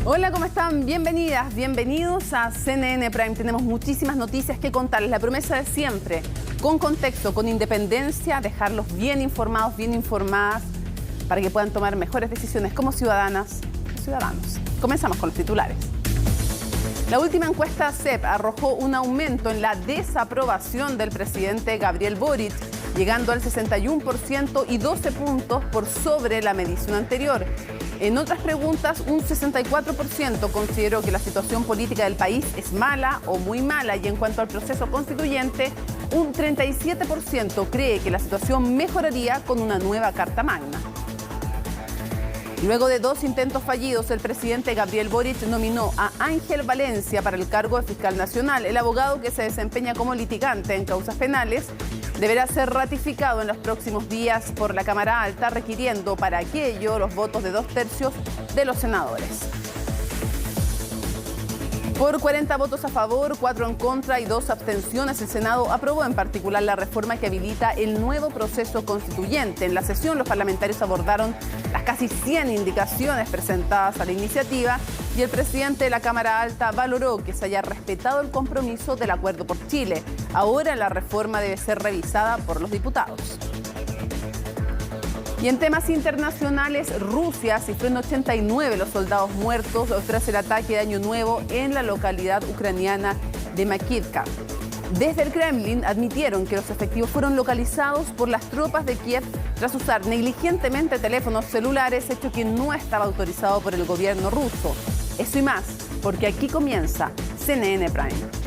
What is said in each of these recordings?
Hola, ¿cómo están? Bienvenidas, bienvenidos a CNN Prime. Tenemos muchísimas noticias que contarles. La promesa de siempre, con contexto, con independencia, dejarlos bien informados, bien informadas, para que puedan tomar mejores decisiones como ciudadanas y ciudadanos. Comenzamos con los titulares. La última encuesta CEP arrojó un aumento en la desaprobación del presidente Gabriel Boric, llegando al 61% y 12 puntos por sobre la medición anterior. En otras preguntas, un 64% consideró que la situación política del país es mala o muy mala, y en cuanto al proceso constituyente, un 37% cree que la situación mejoraría con una nueva Carta Magna. Luego de 2 intentos fallidos, el presidente Gabriel Boric nominó a Ángel Valencia para el cargo de fiscal nacional. El abogado, que se desempeña como litigante en causas penales, deberá ser ratificado en los próximos días por la Cámara Alta, requiriendo para aquello los votos de 2/3 de los senadores. Por 40 votos a favor, 4 en contra y 2 abstenciones, el Senado aprobó en particular la reforma que habilita el nuevo proceso constituyente. En la sesión, los parlamentarios abordaron las casi 100 indicaciones presentadas a la iniciativa, y el presidente de la Cámara Alta valoró que se haya respetado el compromiso del Acuerdo por Chile. Ahora la reforma debe ser revisada por los diputados. Y en temas internacionales, Rusia cifró en 89 los soldados muertos tras el ataque de Año Nuevo en la localidad ucraniana de Makivka. Desde el Kremlin admitieron que los efectivos fueron localizados por las tropas de Kiev tras usar negligentemente teléfonos celulares, hecho que no estaba autorizado por el gobierno ruso. Eso y más, porque aquí comienza CNN Prime.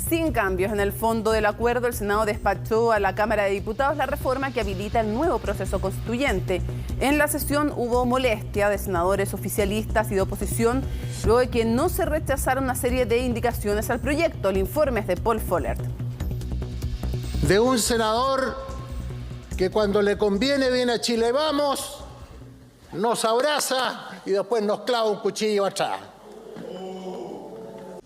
Sin cambios en el fondo del acuerdo, el Senado despachó a la Cámara de Diputados la reforma que habilita el nuevo proceso constituyente. En la sesión hubo molestia de senadores oficialistas y de oposición, luego de que no se rechazaron una serie de indicaciones al proyecto. El informe es de Paul Follert. De un senador que cuando le conviene viene a Chile Vamos, nos abraza y después nos clava un cuchillo atrás.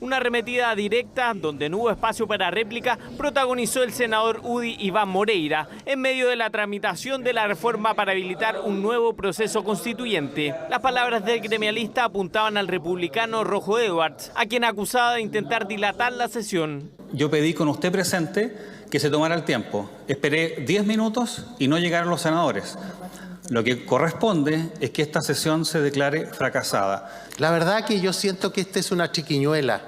Una arremetida directa, donde no hubo espacio para réplica, protagonizó el senador UDI Iván Moreira en medio de la tramitación de la reforma para habilitar un nuevo proceso constituyente. Las palabras del gremialista apuntaban al republicano Rojo Edwards, a quien acusaba de intentar dilatar la sesión. Yo pedí con usted presente que se tomara el tiempo. Esperé 10 minutos y no llegaron los senadores. Lo que corresponde es que esta sesión se declare fracasada. La verdad que yo siento que esta es una triquiñuela.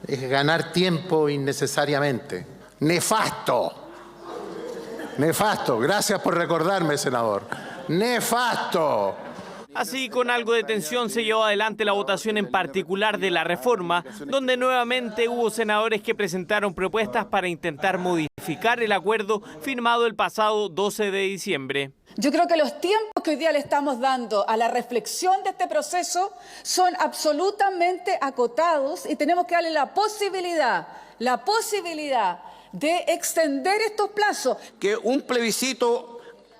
Es ganar tiempo innecesariamente. Nefasto. Nefasto. Gracias por recordarme, senador. Nefasto. Así, con algo de tensión, se llevó adelante la votación en particular de la reforma, donde nuevamente hubo senadores que presentaron propuestas para intentar modificar el acuerdo firmado el pasado 12 de diciembre. Yo creo que los tiempos que hoy día le estamos dando a la reflexión de este proceso son absolutamente acotados, y tenemos que darle la posibilidad de extender estos plazos. Que un plebiscito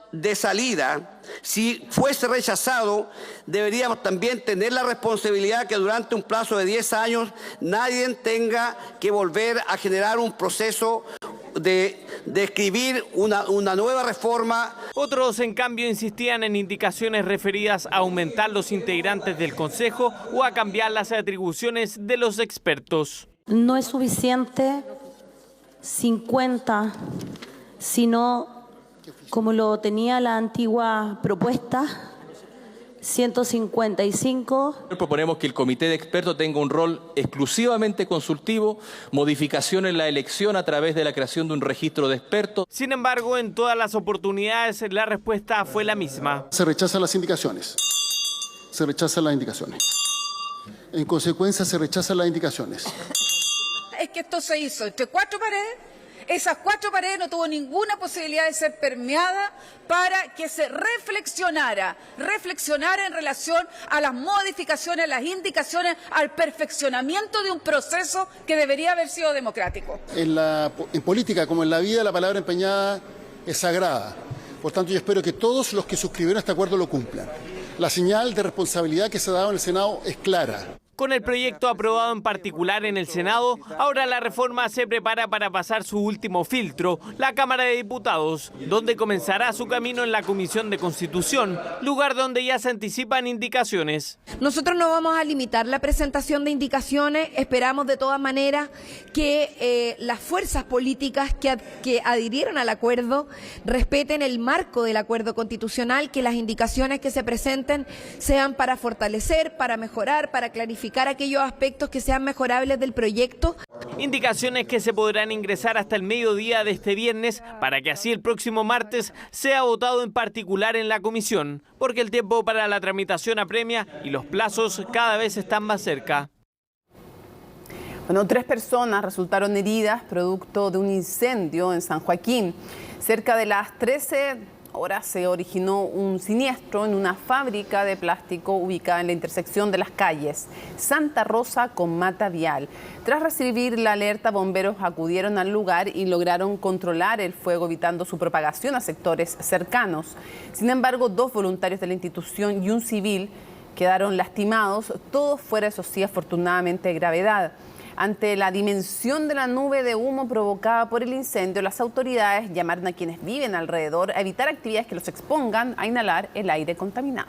de salida, si fuese rechazado, deberíamos también tener la responsabilidad que durante un plazo de 10 años nadie tenga que volver a generar un proceso de escribir una nueva reforma. Otros, en cambio, insistían en indicaciones referidas a aumentar los integrantes del Consejo o a cambiar las atribuciones de los expertos. No es suficiente 50, sino, como lo tenía la antigua propuesta, 155. Proponemos que el comité de expertos tenga un rol exclusivamente consultivo, modificación en la elección a través de la creación de un registro de expertos. Sin embargo, en todas las oportunidades la respuesta fue la misma. Se rechazan las indicaciones. Se rechazan las indicaciones. En consecuencia, se rechazan las indicaciones. Es que esto se hizo entre 4 paredes. Esas 4 paredes no tuvo ninguna posibilidad de ser permeada para que se reflexionara en relación a las modificaciones, las indicaciones, al perfeccionamiento de un proceso que debería haber sido democrático. En política, como en la vida, la palabra empeñada es sagrada. Por tanto, yo espero que todos los que suscribieron este acuerdo lo cumplan. La señal de responsabilidad que se ha dado en el Senado es clara. Con el proyecto aprobado en particular en el Senado, ahora la reforma se prepara para pasar su último filtro, la Cámara de Diputados, donde comenzará su camino en la Comisión de Constitución, lugar donde ya se anticipan indicaciones. Nosotros no vamos a limitar la presentación de indicaciones, esperamos de todas maneras que las fuerzas políticas que adhirieron al acuerdo respeten el marco del acuerdo constitucional, que las indicaciones que se presenten sean para fortalecer, para mejorar, para clarificar aquellos aspectos que sean mejorables del proyecto. Indicaciones que se podrán ingresar hasta el mediodía de este viernes para que así el próximo martes sea votado en particular en la comisión, porque el tiempo para la tramitación apremia y los plazos cada vez están más cerca. Bueno, 3 personas resultaron heridas producto de un incendio en San Joaquín. Cerca de las 13 horas se originó un siniestro en una fábrica de plástico ubicada en la intersección de las calles Santa Rosa con Mata Vial. Tras recibir la alerta, bomberos acudieron al lugar y lograron controlar el fuego, evitando su propagación a sectores cercanos. Sin embargo, 2 voluntarios de la institución y un civil quedaron lastimados, todos fuera, eso sí, afortunadamente de gravedad. Ante la dimensión de la nube de humo provocada por el incendio, las autoridades llamaron a quienes viven alrededor a evitar actividades que los expongan a inhalar el aire contaminado.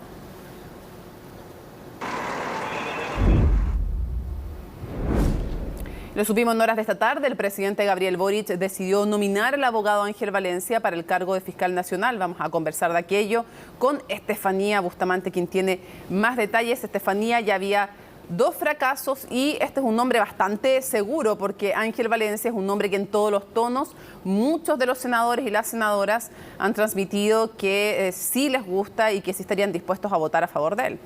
Lo supimos en horas de esta tarde, el presidente Gabriel Boric decidió nominar al abogado Ángel Valencia para el cargo de fiscal nacional. Vamos a conversar de aquello con Estefanía Bustamante, quien tiene más detalles. Estefanía, ya había 2 fracasos y este es un nombre bastante seguro porque Ángel Valencia es un nombre que en todos los tonos muchos de los senadores y las senadoras han transmitido que sí les gusta y que sí estarían dispuestos a votar a favor de él.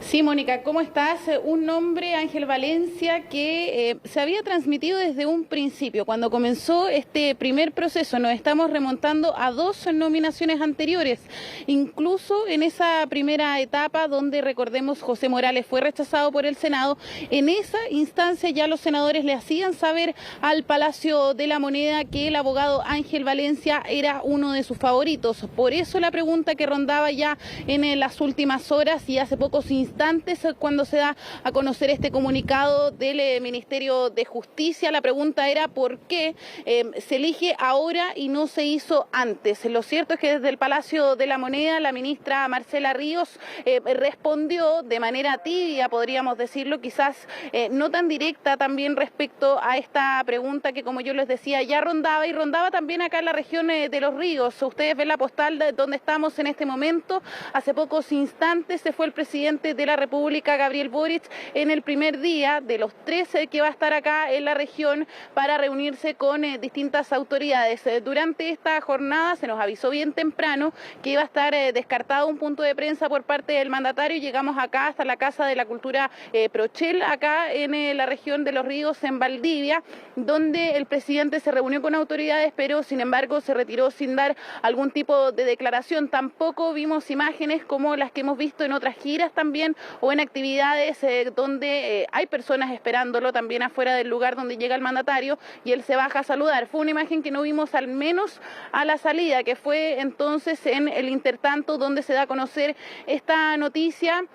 Sí, Mónica, ¿cómo estás? Un nombre, Ángel Valencia, que se había transmitido desde un principio. Cuando comenzó este primer proceso, nos estamos remontando a 2 nominaciones anteriores. Incluso en esa primera etapa, donde recordemos José Morales fue rechazado por el Senado, en esa instancia ya los senadores le hacían saber al Palacio de la Moneda que el abogado Ángel Valencia era uno de sus favoritos. Por eso la pregunta que rondaba ya en las últimas horas y hace pocos instantes, cuando se da a conocer este comunicado del Ministerio de Justicia, la pregunta era por qué se elige ahora y no se hizo antes. Lo cierto es que desde el Palacio de la Moneda la ministra Marcela Ríos respondió de manera tibia, podríamos decirlo, quizás no tan directa también respecto a esta pregunta que, como yo les decía, ya rondaba también acá en la región de Los Ríos. Ustedes ven la postal de donde estamos en este momento. Hace pocos instantes se fue el presidente de la República, Gabriel Boric, en el primer día de los 13 que va a estar acá en la región para reunirse con distintas autoridades. Durante esta jornada se nos avisó bien temprano que iba a estar descartado un punto de prensa por parte del mandatario. Llegamos acá hasta la Casa de la Cultura Prochel, acá en la región de Los Ríos, en Valdivia, donde el presidente se reunió con autoridades, pero sin embargo se retiró sin dar algún tipo de declaración. Tampoco vimos imágenes como las que hemos visto en otras giras también, o en actividades donde hay personas esperándolo también afuera del lugar donde llega el mandatario y él se baja a saludar. Fue una imagen que no vimos al menos a la salida, que fue entonces en el intertanto donde se da a conocer esta noticia.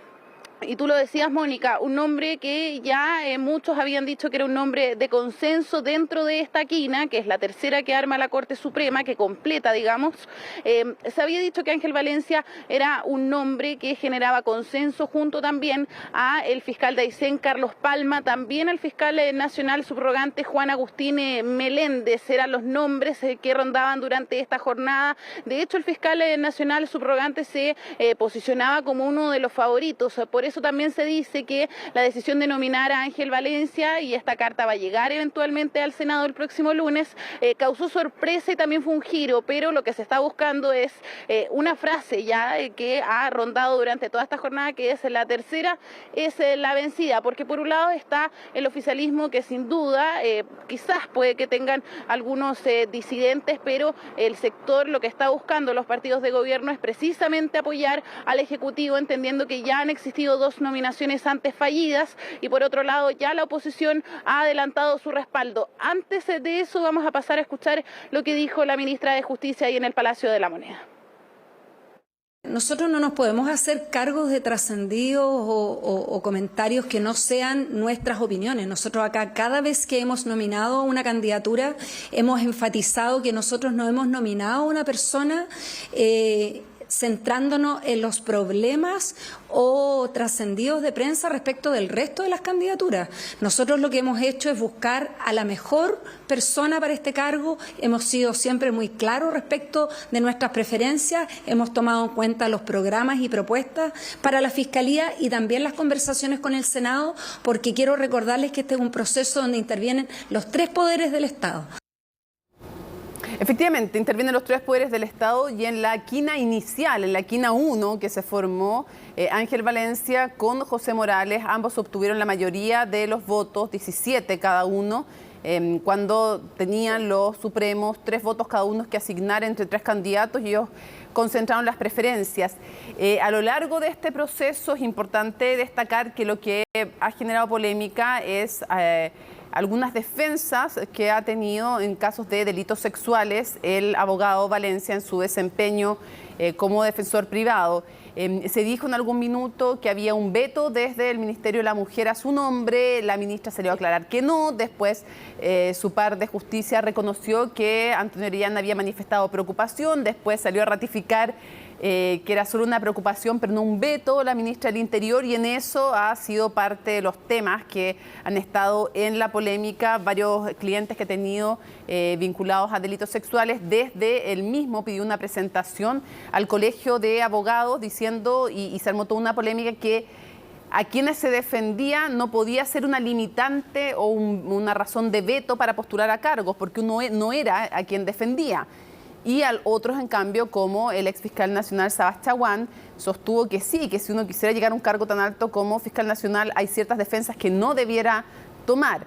Y tú lo decías, Mónica, un nombre que ya muchos habían dicho que era un nombre de consenso dentro de esta quina, que es la tercera que arma la Corte Suprema, que completa, digamos. Se había dicho que Ángel Valencia era un nombre que generaba consenso junto también a el fiscal de Aysén, Carlos Palma, también al fiscal nacional subrogante Juan Agustín Meléndez. Eran los nombres que rondaban durante esta jornada. De hecho, el fiscal nacional subrogante se posicionaba como uno de los favoritos. Por eso también se dice que la decisión de nominar a Ángel Valencia, y esta carta va a llegar eventualmente al Senado el próximo lunes, causó sorpresa y también fue un giro, pero lo que se está buscando es una frase ya que ha rondado durante toda esta jornada, que es la tercera, es la vencida, porque por un lado está el oficialismo, que sin duda quizás puede que tengan algunos disidentes, pero el sector lo que está buscando los partidos de gobierno es precisamente apoyar al Ejecutivo, entendiendo que ya han existido 2 nominaciones antes fallidas y por otro lado ya la oposición ha adelantado su respaldo. Antes de eso vamos a pasar a escuchar lo que dijo la ministra de Justicia ahí en el Palacio de la Moneda. Nosotros no nos podemos hacer cargos de trascendidos o comentarios que no sean nuestras opiniones. Nosotros acá, cada vez que hemos nominado una candidatura, hemos enfatizado que nosotros no hemos nominado a una persona centrándonos en los problemas o trascendidos de prensa respecto del resto de las candidaturas. Nosotros lo que hemos hecho es buscar a la mejor persona para este cargo. Hemos sido siempre muy claros respecto de nuestras preferencias. Hemos tomado en cuenta los programas y propuestas para la Fiscalía y también las conversaciones con el Senado, porque quiero recordarles que este es un proceso donde intervienen los 3 poderes del Estado. Efectivamente, intervienen los 3 poderes del Estado y en la quina inicial, en la quina 1 que se formó, Ángel Valencia con José Morales, ambos obtuvieron la mayoría de los votos, 17 cada uno, cuando tenían los supremos 3 votos cada uno que asignar entre 3 candidatos y ellos concentraron las preferencias. A lo largo de este proceso es importante destacar que lo que ha generado polémica es algunas defensas que ha tenido en casos de delitos sexuales el abogado Valencia en su desempeño como defensor privado. Se dijo en algún minuto que había un veto desde el Ministerio de la Mujer a su nombre, la ministra salió a aclarar que no, después su par de justicia reconoció que Antonio Orellana había manifestado preocupación, después salió a ratificar que era solo una preocupación pero no un veto la ministra del Interior, y en eso ha sido parte de los temas que han estado en la polémica. Varios clientes que he tenido vinculados a delitos sexuales, desde él mismo pidió una presentación al Colegio de Abogados diciendo, y se armó toda una polémica, que a quienes se defendía no podía ser una limitante o una razón de veto para postular a cargos, porque uno no era a quien defendía. Y a otros, en cambio, como el exfiscal nacional Sabas Chaguán, sostuvo que sí, que si uno quisiera llegar a un cargo tan alto como fiscal nacional, hay ciertas defensas que no debiera tomar.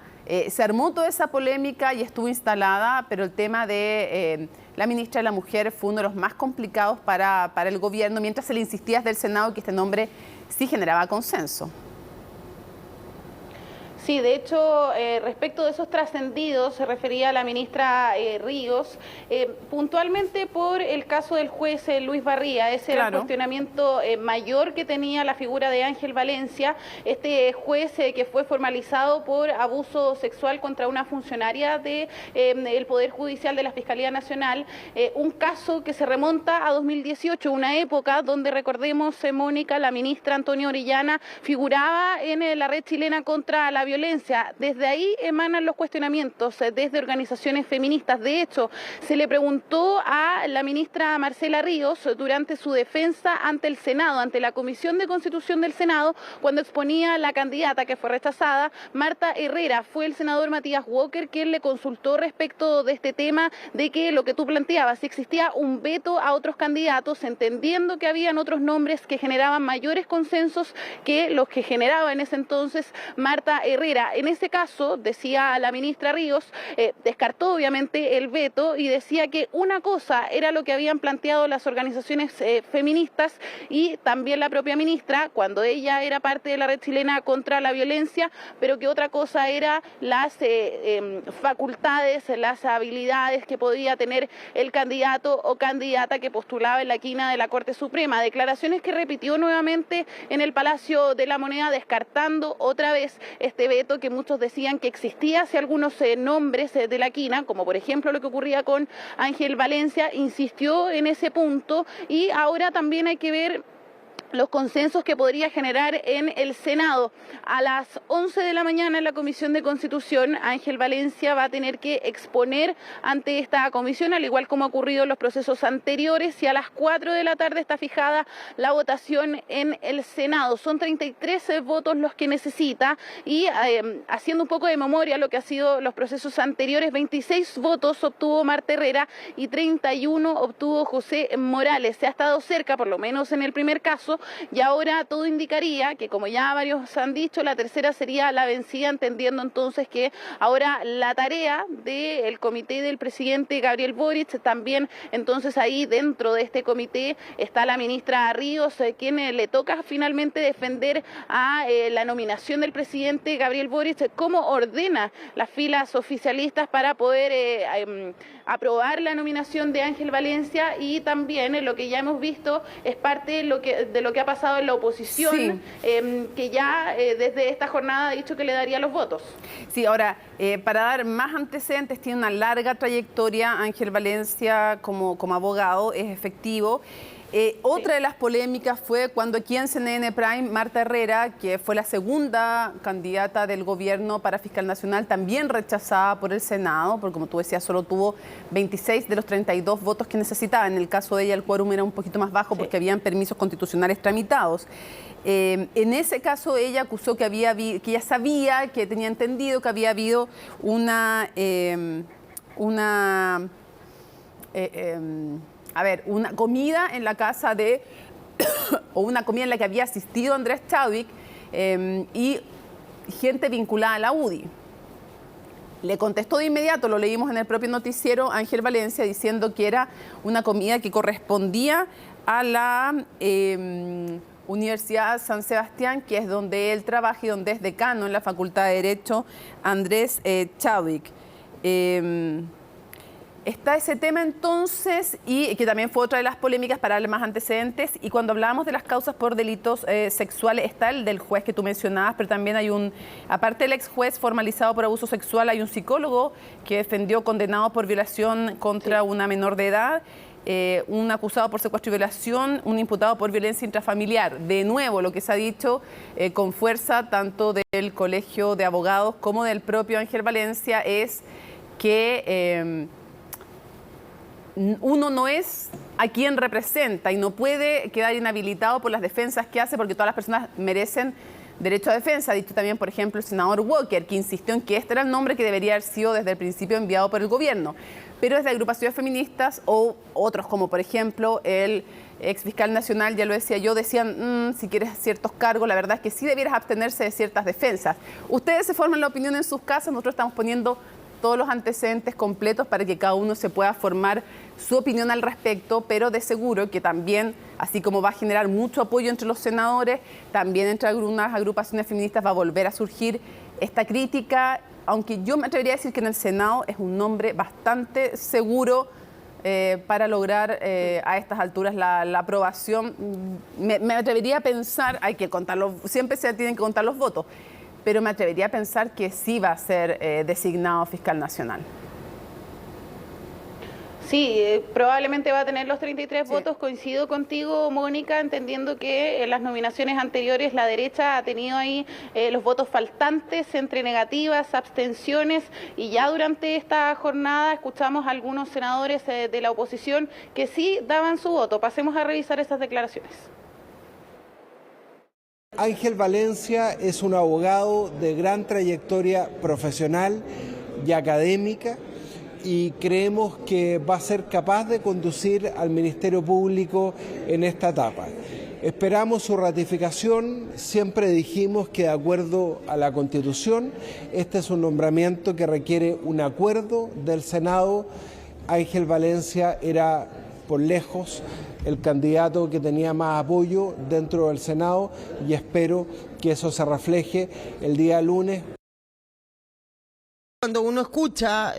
Se armó toda esa polémica y estuvo instalada, pero el tema de la ministra de la Mujer fue uno de los más complicados para el gobierno, mientras se le insistía desde el Senado que este nombre sí generaba consenso. Sí, de hecho, respecto de esos trascendidos, se refería a la ministra Ríos, puntualmente por el caso del juez Luis Barría. Ese era el cuestionamiento mayor que tenía la figura de Ángel Valencia, este juez que fue formalizado por abuso sexual contra una funcionaria del Poder Judicial de la Fiscalía Nacional, un caso que se remonta a 2018, una época donde, recordemos, Mónica, la ministra Antonio Orellana, figuraba en la red chilena contra la violencia. Desde ahí emanan los cuestionamientos desde organizaciones feministas. De hecho, se le preguntó a la ministra Marcela Ríos durante su defensa ante el Senado, ante la Comisión de Constitución del Senado, cuando exponía la candidata que fue rechazada, Marta Herrera. Fue el senador Matías Walker quien le consultó respecto de este tema, de que lo que tú planteabas, si existía un veto a otros candidatos, entendiendo que habían otros nombres que generaban mayores consensos que los que generaba en ese entonces Marta Herrera. En ese caso, decía la ministra Ríos, descartó obviamente el veto y decía que una cosa era lo que habían planteado las organizaciones feministas y también la propia ministra cuando ella era parte de la red chilena contra la violencia, pero que otra cosa era las facultades, las habilidades que podía tener el candidato o candidata que postulaba en la quina de la Corte Suprema. Declaraciones que repitió nuevamente en el Palacio de la Moneda, descartando otra vez este veto que muchos decían que existía hacia algunos nombres de la quina, como por ejemplo lo que ocurría con Ángel Valencia. Insistió en ese punto y ahora también hay que ver los consensos que podría generar en el Senado. A las 11 de la mañana en la Comisión de Constitución, Ángel Valencia va a tener que exponer ante esta comisión, al igual como ha ocurrido en los procesos anteriores, y a las 4 de la tarde está fijada la votación en el Senado. Son 33 votos los que necesita y haciendo un poco de memoria lo que ha sido los procesos anteriores, 26 votos obtuvo Marta Herrera y 31 obtuvo José Morales. Se ha estado cerca, por lo menos en el primer caso, y ahora todo indicaría que, como ya varios han dicho, la tercera sería la vencida, entendiendo entonces que ahora la tarea del comité del presidente Gabriel Boric, también entonces ahí dentro de este comité está la ministra Ríos, quien le toca finalmente defender a la nominación del presidente Gabriel Boric, cómo ordena las filas oficialistas para poder aprobar la nominación de Ángel Valencia, y también lo que ya hemos visto es parte de lo que ha pasado en la oposición, que ya desde esta jornada ha dicho que le daría los votos. Sí, ahora, para dar más antecedentes, tiene una larga trayectoria Ángel Valencia como abogado, es efectivo. Otra de las polémicas fue cuando aquí en CNN Prime, Marta Herrera, que fue la segunda candidata del gobierno para fiscal nacional, también rechazada por el Senado, porque como tú decías, solo tuvo 26 de los 32 votos que necesitaba. En el caso de ella el quórum era un poquito más bajo porque habían permisos constitucionales tramitados. En ese caso ella acusó que ella sabía, que tenía entendido que había habido una comida en la casa de, o una comida en la que había asistido Andrés Chadwick y gente vinculada a la UDI. Le contestó de inmediato, lo leímos en el propio noticiero, Ángel Valencia, diciendo que era una comida que correspondía a la Universidad San Sebastián, que es donde él trabaja y donde es decano en la Facultad de Derecho, Andrés Chadwick. Está ese tema entonces, y que también fue otra de las polémicas para darle más antecedentes. Y cuando hablábamos de las causas por delitos sexuales, está el del juez que tú mencionabas, pero también hay aparte del ex juez formalizado por abuso sexual, hay un psicólogo que defendió condenado por violación contra una menor de edad, un acusado por secuestro y violación, un imputado por violencia intrafamiliar. De nuevo, lo que se ha dicho con fuerza tanto del Colegio de Abogados como del propio Ángel Valencia es que uno no es a quien representa y no puede quedar inhabilitado por las defensas que hace, porque todas las personas merecen derecho a defensa. Ha dicho también, por ejemplo, el senador Walker, que insistió en que este era el nombre que debería haber sido desde el principio enviado por el gobierno. Pero desde agrupaciones feministas o otros, como por ejemplo el ex fiscal nacional, ya lo decía yo, decían, si quieres ciertos cargos, la verdad es que sí debieras abstenerse de ciertas defensas. Ustedes se forman la opinión en sus casas, nosotros estamos poniendo todos los antecedentes completos para que cada uno se pueda formar su opinión al respecto, pero de seguro que también, así como va a generar mucho apoyo entre los senadores, también entre algunas agrupaciones feministas va a volver a surgir esta crítica, aunque yo me atrevería a decir que en el Senado es un nombre bastante seguro para lograr a estas alturas la aprobación. Me atrevería a pensar, hay que contarlo, siempre se tienen que contar los votos, pero me atrevería a pensar que sí va a ser designado fiscal nacional. Sí, probablemente va a tener los 33 votos. Coincido contigo, Mónica, entendiendo que en las nominaciones anteriores la derecha ha tenido ahí los votos faltantes entre negativas, abstenciones, y ya durante esta jornada escuchamos a algunos senadores de la oposición que sí daban su voto. Pasemos a revisar esas declaraciones. Ángel Valencia es un abogado de gran trayectoria profesional y académica y creemos que va a ser capaz de conducir al Ministerio Público en esta etapa. Esperamos su ratificación, siempre dijimos que de acuerdo a la Constitución, este es un nombramiento que requiere un acuerdo del Senado. Ángel Valencia era por lejos el candidato que tenía más apoyo dentro del Senado y espero que eso se refleje el día lunes. Cuando uno escucha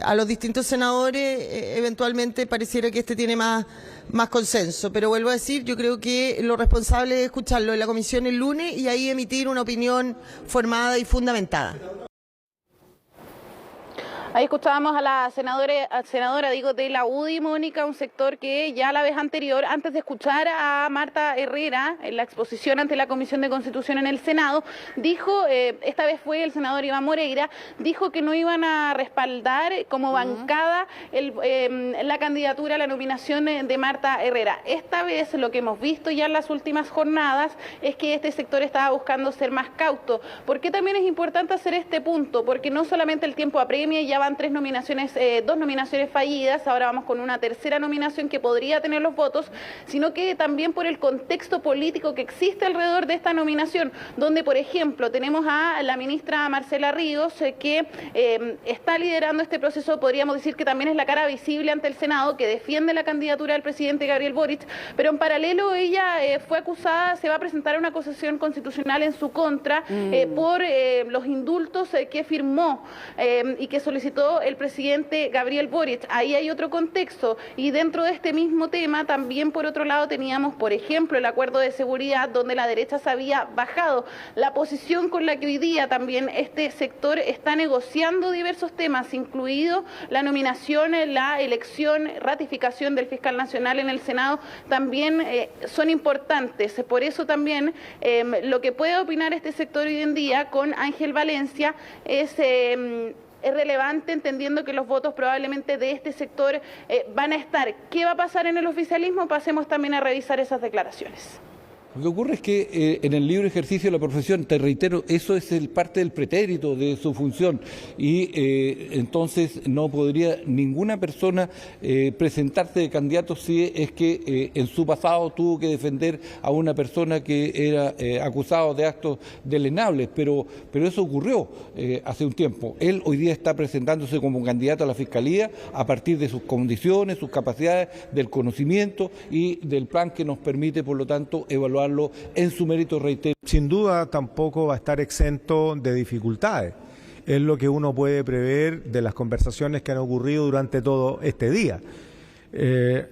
a los distintos senadores, eventualmente pareciera que este tiene más consenso, pero vuelvo a decir, yo creo que lo responsable es escucharlo en la comisión el lunes y ahí emitir una opinión formada y fundamentada. Ahí escuchábamos a la senadora de la UDI, Mónica, un sector que ya la vez anterior, antes de escuchar a Marta Herrera en la exposición ante la Comisión de Constitución en el Senado, dijo, esta vez fue el senador Iván Moreira, dijo que no iban a respaldar como bancada la candidatura, la nominación de Marta Herrera. Esta vez lo que hemos visto ya en las últimas jornadas es que este sector estaba buscando ser más cauto. ¿Por qué también es importante hacer este punto? Porque no solamente el tiempo apremia y ya va van dos nominaciones fallidas, ahora vamos con una tercera nominación que podría tener los votos, sino que también por el contexto político que existe alrededor de esta nominación, donde, por ejemplo, tenemos a la ministra Marcela Ríos, que está liderando este proceso, podríamos decir que también es la cara visible ante el Senado, que defiende la candidatura del presidente Gabriel Boric, pero en paralelo ella fue acusada, se va a presentar una acusación constitucional en su contra por los indultos que firmó y que solicitó el presidente Gabriel Boric. Ahí hay otro contexto, y dentro de este mismo tema también, por otro lado, teníamos, por ejemplo, el acuerdo de seguridad, donde la derecha se había bajado. La posición con la que hoy día también este sector está negociando diversos temas, incluido la nominación, la elección, ratificación del fiscal nacional en el Senado, también son importantes. Por eso también lo que puede opinar este sector hoy en día con Ángel Valencia es relevante, entendiendo que los votos probablemente de este sector van a estar. ¿Qué va a pasar en el oficialismo? Pasemos también a revisar esas declaraciones. Lo que ocurre es que en el libre ejercicio de la profesión, te reitero, eso es parte del pretérito de su función, y entonces no podría ninguna persona presentarse de candidato si es que en su pasado tuvo que defender a una persona que era acusado de actos deleznables, pero eso ocurrió hace un tiempo. Él hoy día está presentándose como candidato a la Fiscalía a partir de sus condiciones, sus capacidades, del conocimiento y del plan que nos permite, por lo tanto, evaluar en su mérito, reitero. Sin duda tampoco va a estar exento de dificultades. Es lo que uno puede prever de las conversaciones que han ocurrido durante todo este día.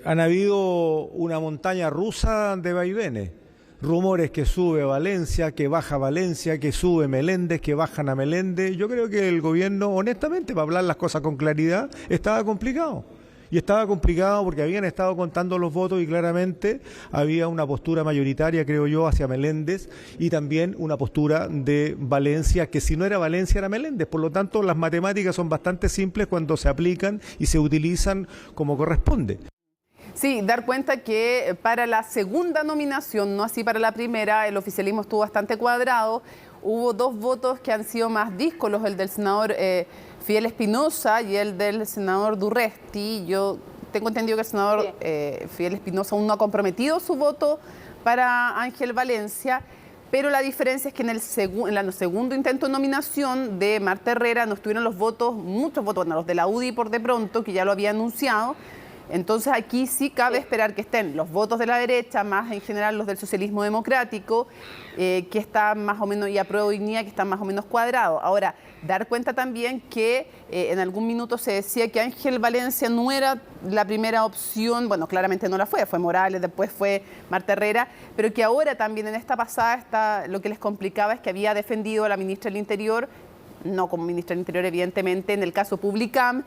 Han habido una montaña rusa de vaivenes. Rumores que sube Valencia, que baja Valencia, que sube Meléndez, que bajan a Meléndez. Yo creo que el gobierno, honestamente, para hablar las cosas con claridad, estaba complicado. Y estaba complicado porque habían estado contando los votos y claramente había una postura mayoritaria, creo yo, hacia Meléndez, y también una postura de Valencia, que si no era Valencia era Meléndez. Por lo tanto, las matemáticas son bastante simples cuando se aplican y se utilizan como corresponde. Sí, dar cuenta que para la segunda nominación, no así para la primera, el oficialismo estuvo bastante cuadrado. Hubo dos votos que han sido más díscolos, el del senador Fidel Espinosa y el del senador Durresti. Yo tengo entendido que el senador Fidel Espinosa aún no ha comprometido su voto para Ángel Valencia, pero la diferencia es que en el segundo intento de nominación de Marta Herrera no estuvieron los votos, muchos votos, bueno, los de la UDI por de pronto, que ya lo había anunciado. Entonces aquí sí cabe esperar que estén los votos de la derecha, más en general los del socialismo democrático, que están más o menos, y Apruebo Dignidad, que están más o menos cuadrados. Ahora, dar cuenta también que en algún minuto se decía que Ángel Valencia no era la primera opción, bueno, claramente no la fue Morales, después fue Marta Herrera, pero que ahora también en esta pasada lo que les complicaba es que había defendido a la ministra del Interior, no como ministra del Interior evidentemente, en el caso Publicam,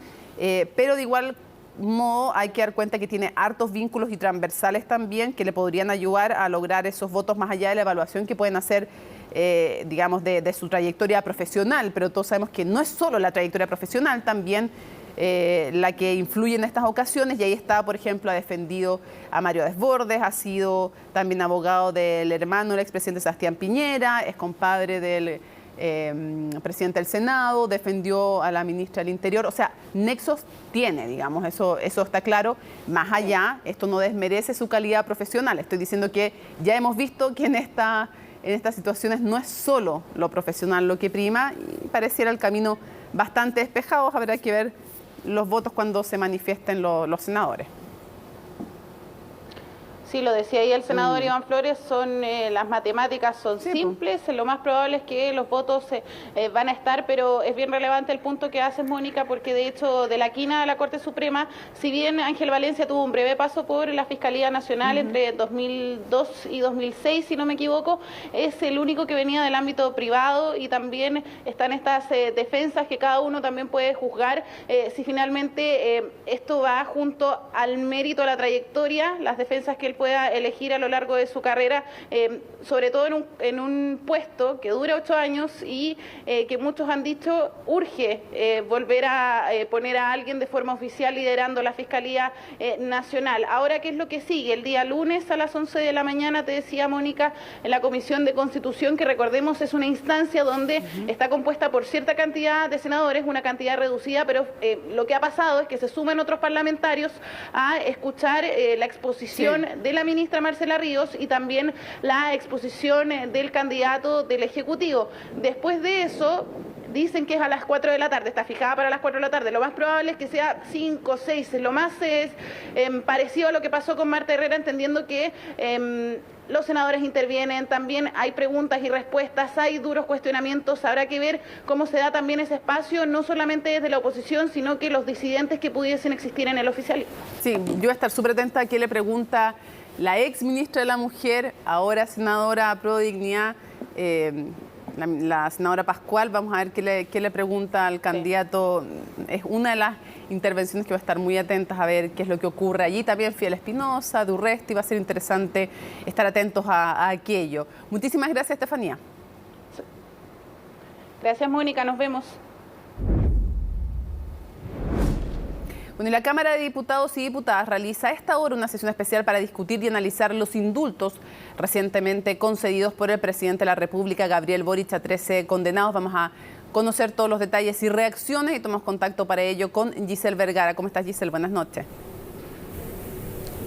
pero de igual modo hay que dar cuenta que tiene hartos vínculos y transversales también que le podrían ayudar a lograr esos votos más allá de la evaluación que pueden hacer, digamos, de su trayectoria profesional, pero todos sabemos que no es solo la trayectoria profesional, también la que influye en estas ocasiones, y ahí está, por ejemplo, ha defendido a Mario Desbordes, ha sido también abogado del hermano del expresidente Sebastián Piñera, es compadre del presidente del Senado, defendió a la ministra del Interior, o sea, nexos tiene, digamos, eso está claro. Más allá, esto no desmerece su calidad profesional, estoy diciendo que ya hemos visto que en estas situaciones no es solo lo profesional lo que prima, y pareciera el camino bastante despejado. Habrá que ver los votos cuando se manifiesten los senadores. Sí, lo decía ahí el senador Iván Flores, las matemáticas son simples, lo más probable es que los votos van a estar, pero es bien relevante el punto que haces, Mónica, porque de hecho de la quina a la Corte Suprema, si bien Ángel Valencia tuvo un breve paso por la Fiscalía Nacional entre 2002 y 2006, si no me equivoco, es el único que venía del ámbito privado, y también están estas defensas que cada uno también puede juzgar si finalmente esto va junto al mérito, a la trayectoria, las defensas que él pueda elegir a lo largo de su carrera, sobre todo en un puesto que dura 8 años y que muchos han dicho urge volver a poner a alguien de forma oficial liderando la Fiscalía Nacional. Ahora, ¿qué es lo que sigue? El día lunes a las 11 de la mañana, te decía Mónica, en la Comisión de Constitución, que recordemos es una instancia donde está compuesta por cierta cantidad de senadores, una cantidad reducida, pero lo que ha pasado es que se suman otros parlamentarios a escuchar la exposición de la ministra Marcela Ríos y también la exposición del candidato del Ejecutivo. Después de eso, dicen que es a las 4 de la tarde, está fijada para las 4 de la tarde. Lo más probable es que sea 5 o 6. Lo más es parecido a lo que pasó con Marta Herrera, entendiendo que los senadores intervienen, también hay preguntas y respuestas, hay duros cuestionamientos. Habrá que ver cómo se da también ese espacio, no solamente desde la oposición, sino que los disidentes que pudiesen existir en el oficialismo. Sí, yo voy a estar súper atenta a qué le pregunta la ex ministra de la Mujer, ahora senadora Pro Dignidad, la senadora Pascual. Vamos a ver qué le pregunta al candidato. Es una de las intervenciones que va a estar muy atentas a ver qué es lo que ocurre allí. También Fidel Espinosa, Durresti, va a ser interesante estar atentos a aquello. Muchísimas gracias, Estefanía. Gracias, Mónica, nos vemos. Bueno, y la Cámara de Diputados y Diputadas realiza a esta hora una sesión especial para discutir y analizar los indultos recientemente concedidos por el presidente de la República, Gabriel Boric, a 13 condenados. Vamos a conocer todos los detalles y reacciones y tomamos contacto para ello con Giselle Vergara. ¿Cómo estás, Giselle? Buenas noches.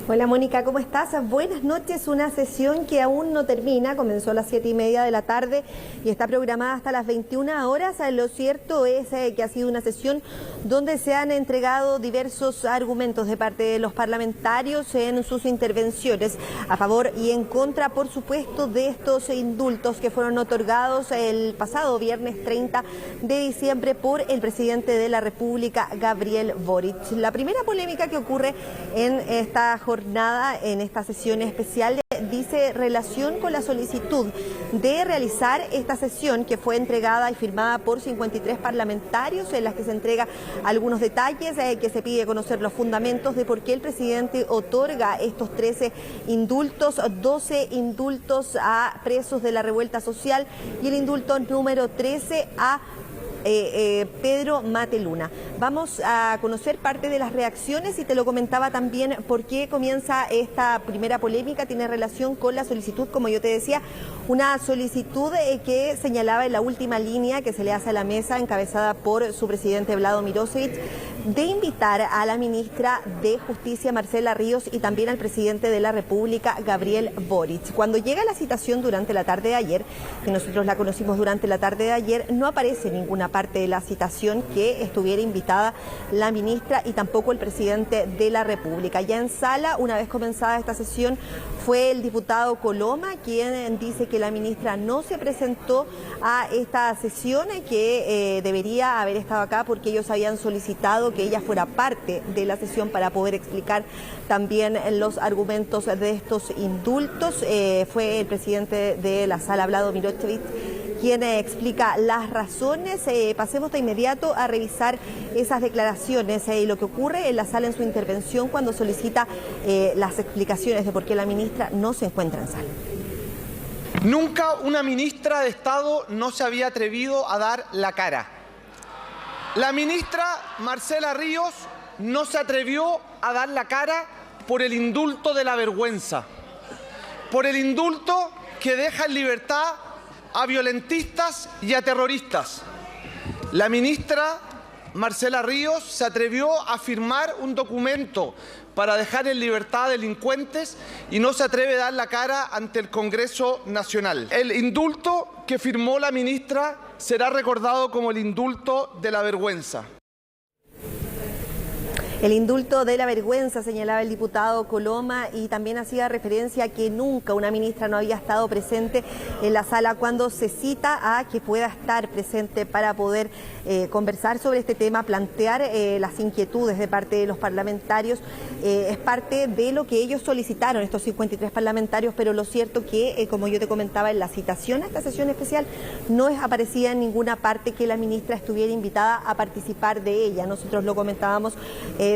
Hola Mónica, ¿cómo estás? Buenas noches. Una sesión que aún no termina, comenzó a las 7:30 de la tarde y está programada hasta las 21 horas. Lo cierto es que ha sido una sesión donde se han entregado diversos argumentos de parte de los parlamentarios en sus intervenciones a favor y en contra, por supuesto, de estos indultos que fueron otorgados el pasado viernes 30 de diciembre por el presidente de la República, Gabriel Boric. La primera polémica que ocurre en esta jornada, en esta sesión especial, dice relación con la solicitud de realizar esta sesión que fue entregada y firmada por 53 parlamentarios, en las que se entrega algunos detalles, que se pide conocer los fundamentos de por qué el presidente otorga estos 13 indultos, 12 indultos a presos de la revuelta social y el indulto número 13 a Pedro Mateluna. Vamos a conocer parte de las reacciones y te lo comentaba también por qué comienza esta primera polémica. Tiene relación con la solicitud, como yo te decía, una solicitud que señalaba en la última línea que se le hace a la mesa, encabezada por su presidente Vlado Mirosevic, de invitar a la ministra de Justicia, Marcela Ríos, y también al presidente de la República, Gabriel Boric. Cuando llega la citación durante la tarde de ayer, que nosotros la conocimos durante la tarde de ayer, no aparece ninguna parte de la citación que estuviera invitada la ministra y tampoco el presidente de la República. Ya en sala, una vez comenzada esta sesión, fue el diputado Coloma quien dice que la ministra no se presentó a esta sesión, que debería haber estado acá porque ellos habían solicitado que ella fuera parte de la sesión para poder explicar también los argumentos de estos indultos. Fue el presidente de la sala, Vlado Mirosevic, quien explica las razones. Pasemos de inmediato a revisar esas declaraciones y lo que ocurre en la sala en su intervención cuando solicita las explicaciones de por qué la ministra no se encuentra en sala. Nunca una ministra de Estado no se había atrevido a dar la cara. La ministra Marcela Ríos no se atrevió a dar la cara por el indulto de la vergüenza, por el indulto que deja en libertad a violentistas y a terroristas. La ministra Marcela Ríos se atrevió a firmar un documento para dejar en libertad a delincuentes y no se atreve a dar la cara ante el Congreso Nacional. El indulto que firmó la ministra será recordado como el indulto de la vergüenza. El indulto de la vergüenza, señalaba el diputado Coloma, y también hacía referencia a que nunca una ministra no había estado presente en la sala cuando se cita a que pueda estar presente para poder conversar sobre este tema, plantear las inquietudes de parte de los parlamentarios. Es parte de lo que ellos solicitaron, estos 53 parlamentarios, pero lo cierto que, como yo te comentaba en la citación a esta sesión especial, no aparecía en ninguna parte que la ministra estuviera invitada a participar de ella. Nosotros lo comentábamos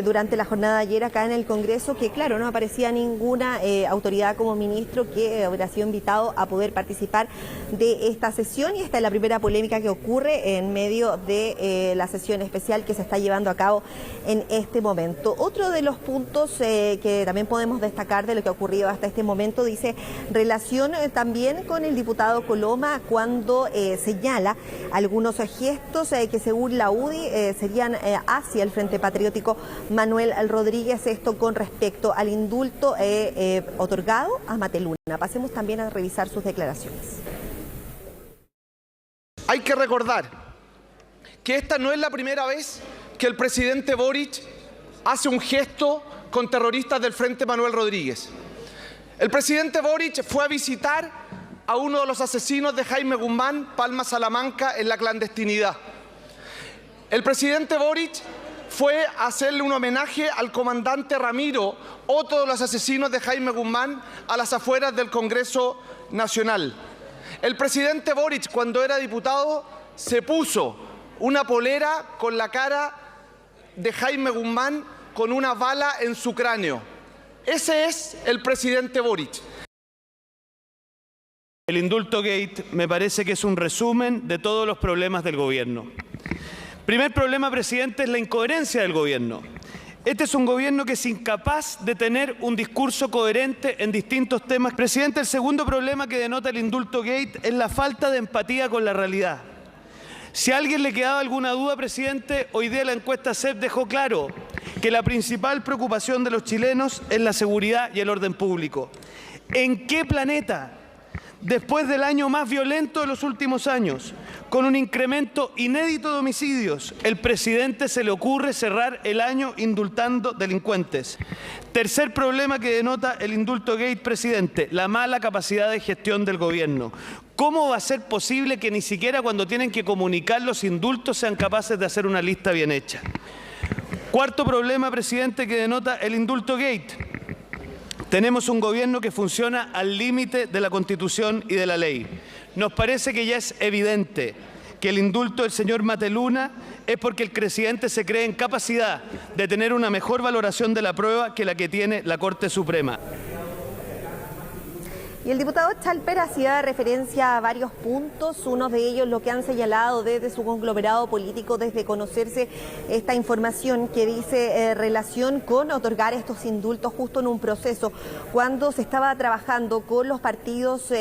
durante la jornada de ayer acá en el Congreso, que claro, no aparecía ninguna autoridad como ministro que hubiera sido invitado a poder participar de esta sesión, y esta es la primera polémica que ocurre en medio de la sesión especial que se está llevando a cabo en este momento. Otro de los puntos que también podemos destacar de lo que ha ocurrido hasta este momento dice relación también con el diputado Coloma, cuando señala algunos gestos que según la UDI serían hacia el Frente Patriótico Manuel Rodríguez, esto con respecto al indulto otorgado a Mateluna. Pasemos también a revisar sus declaraciones. Hay que recordar que esta no es la primera vez que el presidente Boric hace un gesto con terroristas del Frente Manuel Rodríguez. El presidente Boric fue a visitar a uno de los asesinos de Jaime Guzmán, Palma Salamanca, en la clandestinidad. El presidente Boric fue a hacerle un homenaje al comandante Ramiro, otro de los asesinos de Jaime Guzmán, a las afueras del Congreso Nacional. El presidente Boric, cuando era diputado, se puso una polera con la cara de Jaime Guzmán con una bala en su cráneo. Ese es el presidente Boric. El indulto gate me parece que es un resumen de todos los problemas del gobierno. Primer problema, presidente, es la incoherencia del gobierno. Este es un gobierno que es incapaz de tener un discurso coherente en distintos temas. Presidente, el segundo problema que denota el indulto gate es la falta de empatía con la realidad. Si a alguien le quedaba alguna duda, presidente, hoy día la encuesta CEP dejó claro que la principal preocupación de los chilenos es la seguridad y el orden público. ¿En qué planeta, después del año más violento de los últimos años, con un incremento inédito de homicidios, el presidente se le ocurre cerrar el año indultando delincuentes? Tercer problema que denota el indulto gate, presidente, la mala capacidad de gestión del gobierno. ¿Cómo va a ser posible que ni siquiera cuando tienen que comunicar los indultos sean capaces de hacer una lista bien hecha? Cuarto problema, presidente, que denota el indulto gate. Tenemos un gobierno que funciona al límite de la Constitución y de la ley. Nos parece que ya es evidente que el indulto del señor Mateluna es porque el presidente se cree en capacidad de tener una mejor valoración de la prueba que la que tiene la Corte Suprema. Y el diputado Chalper hacía referencia a varios puntos, uno de ellos lo que han señalado desde su conglomerado político desde conocerse esta información que dice relación con otorgar estos indultos justo en un proceso cuando se estaba trabajando con los partidos,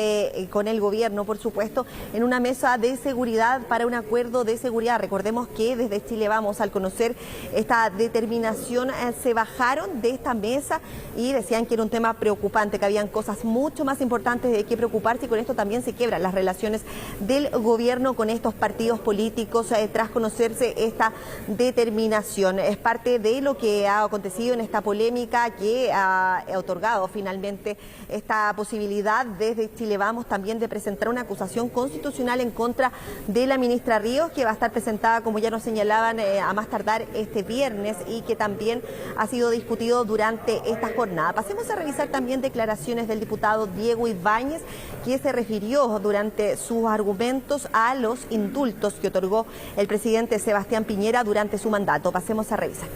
con el gobierno, por supuesto, en una mesa de seguridad para un acuerdo de seguridad. Recordemos que desde Chile Vamos, al conocer esta determinación, se bajaron de esta mesa y decían que era un tema preocupante, que habían cosas mucho más importantes de qué preocuparse, y con esto también se quiebran las relaciones del gobierno con estos partidos políticos tras conocerse esta determinación. Es parte de lo que ha acontecido en esta polémica que ha otorgado finalmente esta posibilidad desde Chile Vamos también de presentar una acusación constitucional en contra de la ministra Ríos, que va a estar presentada, como ya nos señalaban, a más tardar este viernes, y que también ha sido discutido durante esta jornada. Pasemos a revisar también declaraciones del diputado Diego Ibáñez, que se refirió durante sus argumentos a los indultos que otorgó el presidente Sebastián Piñera durante su mandato. Pasemos a revisar.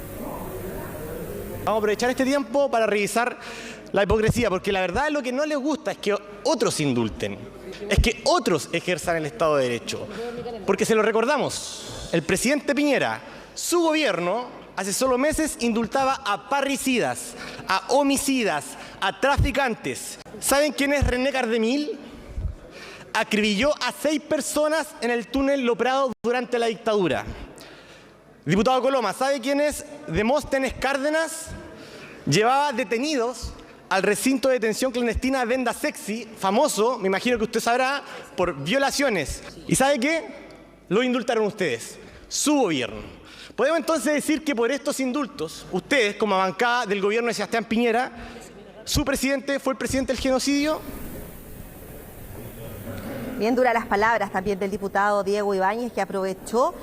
Vamos a aprovechar este tiempo para revisar la hipocresía, porque la verdad lo que no les gusta es que otros indulten, es que otros ejerzan el Estado de Derecho. Porque se lo recordamos, el presidente Piñera, su gobierno, hace solo meses indultaba a parricidas, a homicidas, a traficantes. ¿Saben quién es René Cardemil? Acribilló a 6 personas en el túnel Lo Prado durante la dictadura. Diputado Coloma, ¿sabe quién es Demóstenes Cárdenas? Llevaba detenidos al recinto de detención clandestina Venda Sexy, famoso, me imagino que usted sabrá, por violaciones. ¿Y sabe qué? Lo indultaron ustedes, su gobierno. Podemos entonces decir que por estos indultos, ustedes, como bancada del gobierno de Sebastián Piñera, su presidente fue el presidente del genocidio. Bien duras las palabras también del diputado Diego Ibáñez, que aprovechó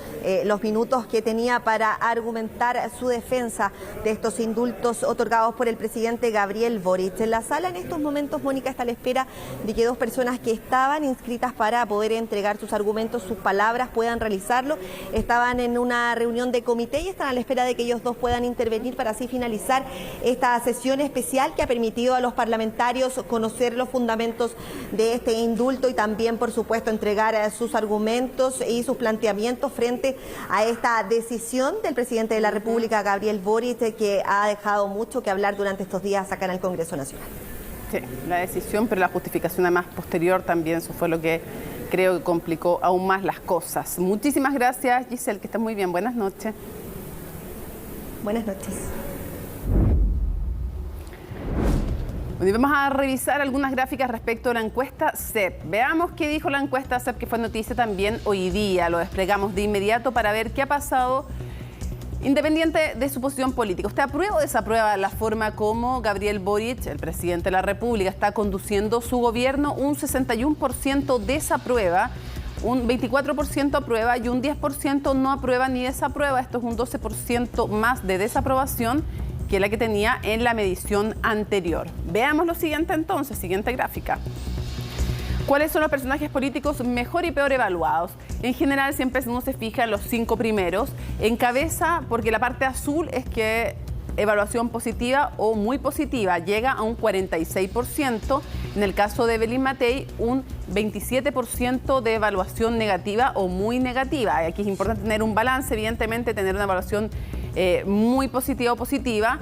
los minutos que tenía para argumentar su defensa de estos indultos otorgados por el presidente Gabriel Boric. En la sala en estos momentos, Mónica, está a la espera de que dos personas que estaban inscritas para poder entregar sus argumentos, sus palabras, puedan realizarlo. Estaban en una reunión de comité y están a la espera de que ellos dos puedan intervenir para así finalizar esta sesión especial que ha permitido a los parlamentarios conocer los fundamentos de este indulto y también, por supuesto, entregar sus argumentos y sus planteamientos frente a esta decisión del presidente de la República, Gabriel Boric, que ha dejado mucho que hablar durante estos días acá en el Congreso Nacional. Sí, la decisión, pero la justificación además posterior también, eso fue lo que creo que complicó aún más las cosas. Muchísimas gracias, Giselle, que estés muy bien. Buenas noches. Buenas noches. Bueno, y vamos a revisar algunas gráficas respecto a la encuesta CEP. Veamos qué dijo la encuesta CEP, que fue noticia también hoy día. Lo desplegamos de inmediato para ver qué ha pasado, independiente de su posición política. ¿Usted aprueba o desaprueba la forma como Gabriel Boric, el presidente de la República, está conduciendo su gobierno? Un 61% desaprueba, un 24% aprueba y un 10% no aprueba ni desaprueba. Esto es un 12% más de desaprobación que la que tenía en la medición anterior. Veamos lo siguiente entonces, siguiente gráfica. ¿Cuáles son los personajes políticos mejor y peor evaluados? En general siempre uno se fija en los 5 primeros. Encabeza, porque la parte azul es que evaluación positiva o muy positiva, llega a un 46%. En el caso de Evelyn Matei, un 27% de evaluación negativa o muy negativa. Aquí es importante tener un balance, evidentemente, tener una evaluación muy positiva o positiva,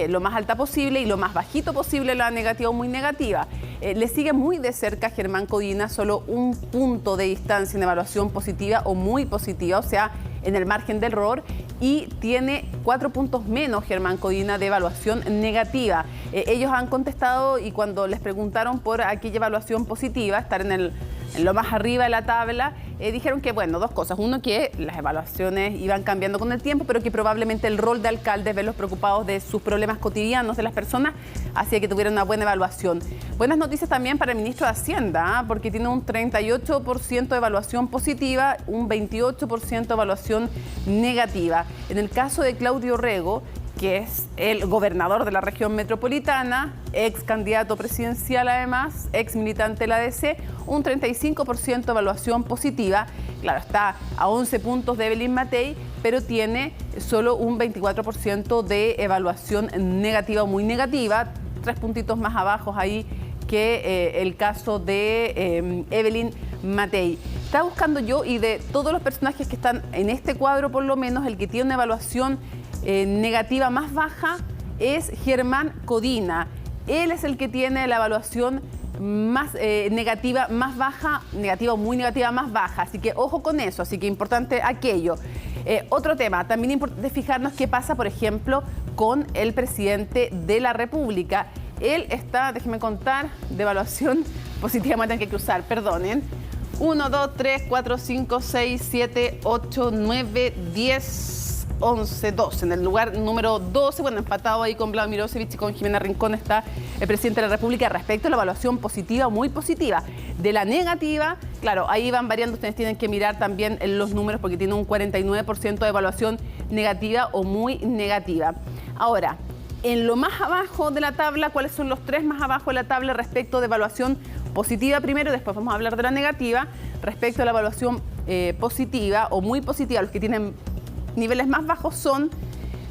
lo más alta posible, y lo más bajito posible la negativa o muy negativa. Le sigue muy de cerca Germán Codina, solo un punto de distancia en evaluación positiva o muy positiva, o sea, en el margen del error, y tiene 4 puntos menos Germán Codina de evaluación negativa. Ellos han contestado, y cuando les preguntaron por aquella evaluación positiva, estar en lo más arriba de la tabla, dijeron que, bueno, dos cosas. Uno, que las evaluaciones iban cambiando con el tiempo, pero que probablemente el rol de alcalde, verlos preocupados de sus problemas cotidianos de las personas, hacía que tuvieran una buena evaluación. Buenas noticias también para el ministro de Hacienda, porque tiene un 38% de evaluación positiva, un 28% de evaluación negativa. En el caso de Claudio Rego, que es el gobernador de la región metropolitana, ex candidato presidencial además, ex militante de la ADC, un 35% de evaluación positiva. Claro, está a 11 puntos de Evelyn Matei, pero tiene solo un 24% de evaluación negativa o muy negativa, 3 puntitos más abajo ahí que el caso de Evelyn Matei. Estaba buscando yo, y de todos los personajes que están en este cuadro, por lo menos el que tiene una evaluación negativa más baja es Germán Codina. Él es el que tiene la evaluación más negativa, más baja, negativa o muy negativa, más baja. Así que ojo con eso, así que importante aquello. Otro tema, también importante fijarnos qué pasa, por ejemplo, con el presidente de la República. Él está, déjenme contar, de evaluación positiva, me tengo que cruzar, perdonen. 1, 2, 3, 4, 5, 6, 7, 8, 9, 10... 11, 12. En el lugar número 12, bueno, empatado ahí con Vlado Mirosevic y con Jimena Rincón, está el presidente de la República respecto a la evaluación positiva o muy positiva. De la negativa, claro, ahí van variando, ustedes tienen que mirar también los números porque tiene un 49% de evaluación negativa o muy negativa. Ahora, en lo más abajo de la tabla, ¿cuáles son los 3 más abajo de la tabla respecto de evaluación positiva primero? Después vamos a hablar de la negativa. Respecto a la evaluación positiva o muy positiva, los que tienen niveles más bajos son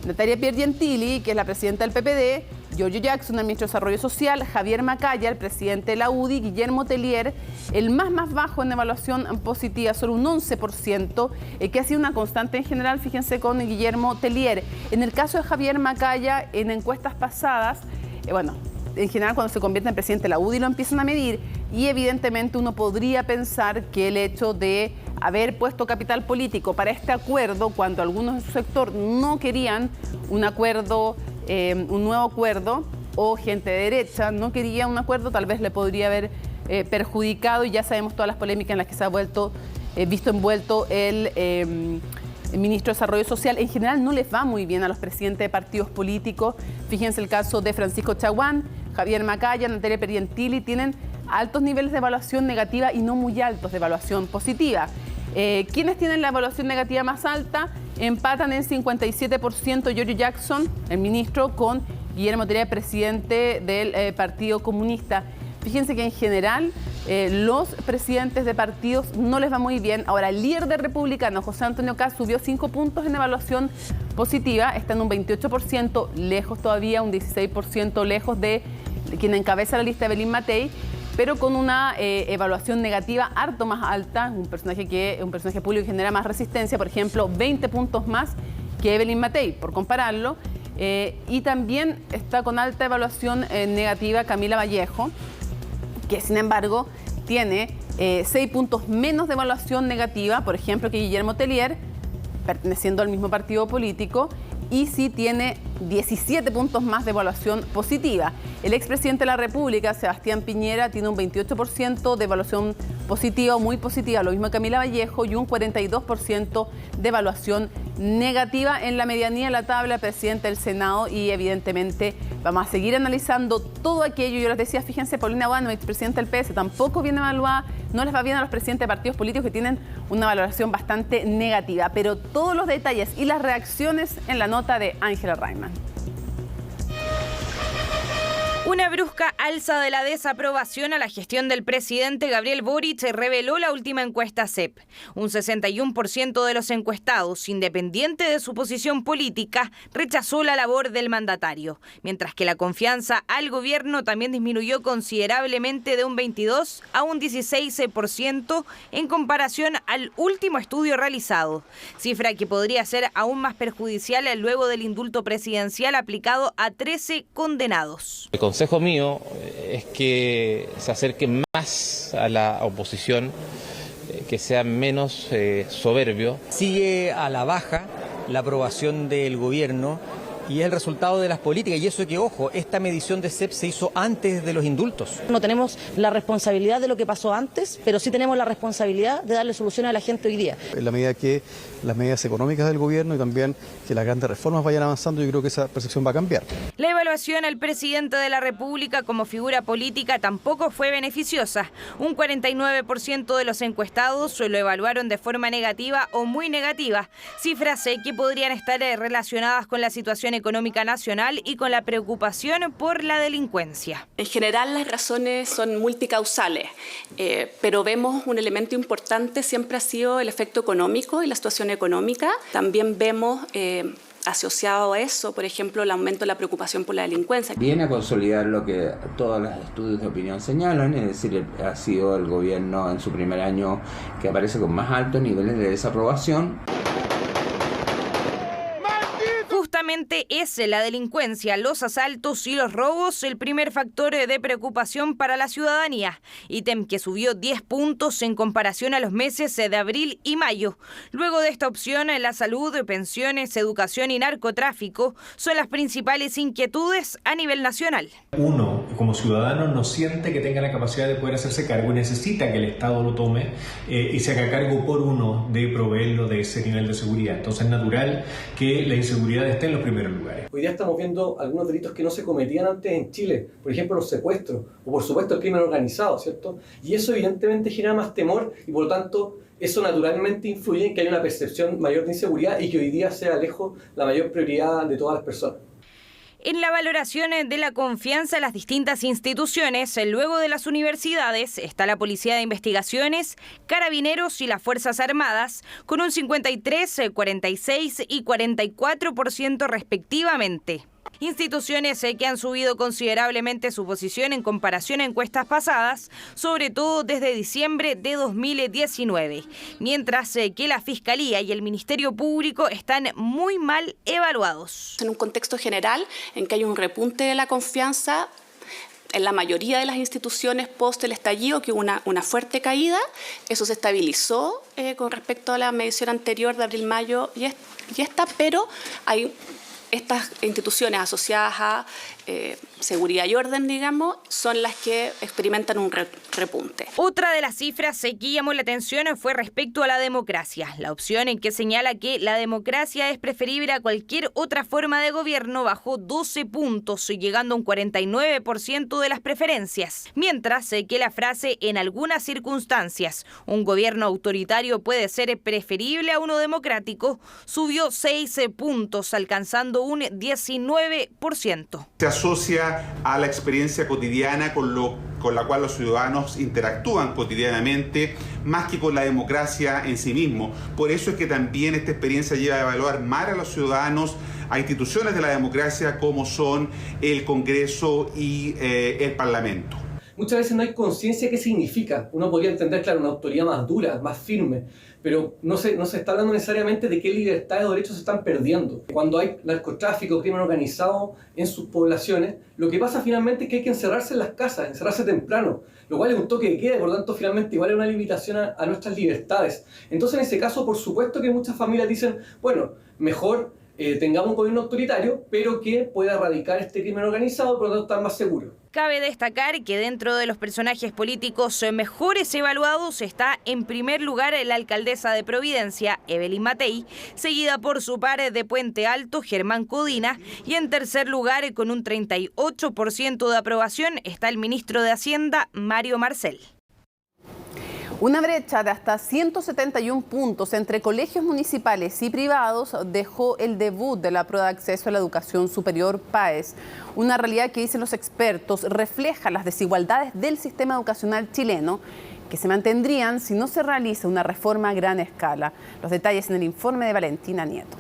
Natalia Piergentili, que es la presidenta del PPD, Giorgio Jackson, el ministro de Desarrollo Social, Javier Macaya, el presidente de la UDI, Guillermo Tellier, el más bajo en evaluación positiva, solo un 11%, que ha sido una constante en general, fíjense, con Guillermo Tellier. En el caso de Javier Macaya, en encuestas pasadas, bueno, en general cuando se convierte en presidente de la UDI lo empiezan a medir, y evidentemente uno podría pensar que el hecho de haber puesto capital político para este acuerdo, cuando algunos de su sector no querían un acuerdo, un nuevo acuerdo, o gente de derecha no quería un acuerdo, tal vez le podría haber perjudicado, y ya sabemos todas las polémicas en las que se ha visto envuelto el ministro de Desarrollo Social. En general no les va muy bien a los presidentes de partidos políticos. Fíjense el caso de Francisco Chaguán, Javier Macaya, Natalia Piergentili, tienen altos niveles de evaluación negativa y no muy altos de evaluación positiva. ¿Quiénes tienen la evaluación negativa más alta? Empatan en 57% Giorgio Jackson, el ministro, con Guillermo Tellier, presidente del Partido Comunista. Fíjense que en general los presidentes de partidos no les va muy bien. Ahora, el líder de Republicanos, José Antonio Kast, subió 5 puntos en evaluación positiva, está en un 28%, lejos todavía, un 16% lejos de quien encabeza la lista, Evelyn Matei, pero con una evaluación negativa harto más alta, un personaje público que genera más resistencia, por ejemplo, 20 puntos más que Evelyn Matei, por compararlo. Y también está con alta evaluación negativa Camila Vallejo, que sin embargo tiene 6 puntos menos de evaluación negativa, por ejemplo, que Guillermo Tellier, perteneciendo al mismo partido político, y sí tiene 17 puntos más de evaluación positiva. El expresidente de la República, Sebastián Piñera, tiene un 28% de evaluación positiva o muy positiva, lo mismo que Camila Vallejo, y un 42% de evaluación negativa. En la medianía de la tabla, el presidente del Senado, y evidentemente vamos a seguir analizando todo aquello. Yo les decía, fíjense, Paulina Boano, expresidente del PS, tampoco viene evaluada, no les va bien a los presidentes de partidos políticos que tienen una valoración bastante negativa, pero todos los detalles y las reacciones en la nota de Ángela Rayman. Una brusca alza de la desaprobación a la gestión del presidente Gabriel Boric reveló la última encuesta CEP. Un 61% de los encuestados, independiente de su posición política, rechazó la labor del mandatario, mientras que la confianza al gobierno también disminuyó considerablemente de un 22 a un 16% en comparación al último estudio realizado, cifra que podría ser aún más perjudicial luego del indulto presidencial aplicado a 13 condenados. El consejo mío es que se acerquen más a la oposición, que sean menos soberbios. Sigue a la baja la aprobación del gobierno y es el resultado de las políticas. Y eso que, ojo, esta medición de CEP se hizo antes de los indultos. No tenemos la responsabilidad de lo que pasó antes, pero sí tenemos la responsabilidad de darle solución a la gente hoy día. En la medida que las medidas económicas del gobierno y también que las grandes reformas vayan avanzando, yo creo que esa percepción va a cambiar. La evaluación al presidente de la República como figura política tampoco fue beneficiosa. Un 49% de los encuestados lo evaluaron de forma negativa o muy negativa, cifras que podrían estar relacionadas con la situación económica nacional y con la preocupación por la delincuencia. En general las razones son multicausales, pero vemos un elemento importante siempre ha sido el efecto económico y la situación económica. También vemos asociado a eso, por ejemplo, el aumento de la preocupación por la delincuencia. Viene a consolidar lo que todos los estudios de opinión señalan, es decir, ha sido el gobierno en su primer año que aparece con más altos niveles de desaprobación. Justamente es la delincuencia, los asaltos y los robos el primer factor de preocupación para la ciudadanía, ítem que subió 10 puntos en comparación a los meses de abril y mayo. Luego de esta opción, la salud, pensiones, educación y narcotráfico son las principales inquietudes a nivel nacional. Uno, como ciudadano, no siente que tenga la capacidad de poder hacerse cargo y necesita que el Estado lo tome y se haga cargo por uno de proveerlo de ese nivel de seguridad. Entonces es natural que la inseguridad esté en los primeros lugares. Hoy día estamos viendo algunos delitos que no se cometían antes en Chile, por ejemplo los secuestros o por supuesto el crimen organizado, ¿cierto? Y eso evidentemente genera más temor y por lo tanto eso naturalmente influye en que haya una percepción mayor de inseguridad y que hoy día sea lejos la mayor prioridad de todas las personas. En la valoración de la confianza en las distintas instituciones, luego de las universidades, está la Policía de Investigaciones, Carabineros y las Fuerzas Armadas, con un 53, 46 y 44% respectivamente. Instituciones que han subido considerablemente su posición en comparación a encuestas pasadas, sobre todo desde diciembre de 2019, mientras que la Fiscalía y el Ministerio Público están muy mal evaluados. En un contexto general en que hay un repunte de la confianza en la mayoría de las instituciones post el estallido, que hubo una fuerte caída, eso se estabilizó con respecto a la medición anterior de abril-mayo y esta, pero hay estas instituciones asociadas a seguridad y orden, digamos, son las que experimentan un repunte. Otra de las cifras que llamó la atención fue respecto a la democracia. La opción en que señala que la democracia es preferible a cualquier otra forma de gobierno bajó 12 puntos, llegando a un 49% de las preferencias. Mientras que la frase en algunas circunstancias, un gobierno autoritario puede ser preferible a uno democrático, subió 6 puntos, alcanzando un 19%. Se asocia a la experiencia cotidiana con la cual los ciudadanos interactúan cotidianamente, más que con la democracia en sí mismo. Por eso es que también esta experiencia lleva a evaluar más a los ciudadanos, a instituciones de la democracia como son el Congreso y el Parlamento. Muchas veces no hay conciencia de qué significa. Uno podría entender, claro, una autoridad más dura, más firme, pero no se está hablando necesariamente de qué libertades o derechos se están perdiendo. Cuando hay narcotráfico, crimen organizado en sus poblaciones, lo que pasa finalmente es que hay que encerrarse en las casas, encerrarse temprano, lo cual es un toque de queda y por lo tanto finalmente igual es una limitación a nuestras libertades. Entonces en ese caso, por supuesto que muchas familias dicen, bueno, mejor tengamos un gobierno autoritario, pero que pueda erradicar este crimen organizado, por lo tanto estar más seguro. Cabe destacar que dentro de los personajes políticos mejores evaluados está en primer lugar la alcaldesa de Providencia, Evelyn Matei, seguida por su par de Puente Alto, Germán Codina, y en tercer lugar, con un 38% de aprobación, está el ministro de Hacienda, Mario Marcel. Una brecha de hasta 171 puntos entre colegios municipales y privados dejó el debut de la prueba de acceso a la educación superior PAES. Una realidad que, dicen los expertos, refleja las desigualdades del sistema educacional chileno, que se mantendrían si no se realiza una reforma a gran escala. Los detalles en el informe de Valentina Nieto.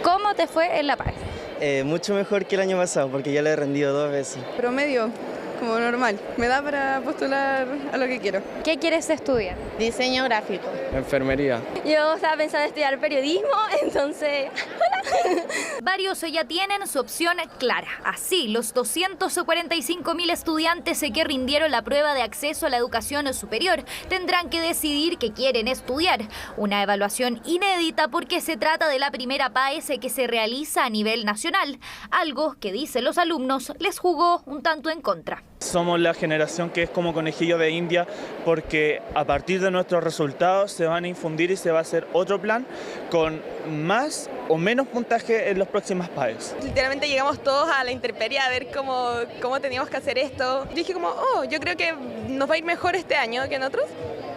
¿Cómo te fue en la PAES? Mucho mejor que el año pasado, porque ya le he rendido 2 veces. Promedio. Como normal, me da para postular a lo que quiero. ¿Qué quieres estudiar? Diseño gráfico. Enfermería. Yo estaba pensando en estudiar periodismo, entonces... ¡Hola! Varios ya tienen su opción clara. Así, los 245.000 estudiantes que rindieron la prueba de acceso a la educación superior tendrán que decidir qué quieren estudiar. Una evaluación inédita porque se trata de la primera PAES que se realiza a nivel nacional. Algo que, dicen los alumnos, les jugó un tanto en contra. Somos la generación que es como conejillo de India porque a partir de nuestros resultados se van a infundir y se va a hacer otro plan con más o menos puntaje en los próximos PAES. Literalmente llegamos todos a la intemperie a ver cómo teníamos que hacer esto. Yo dije yo creo que nos va a ir mejor este año que en otros.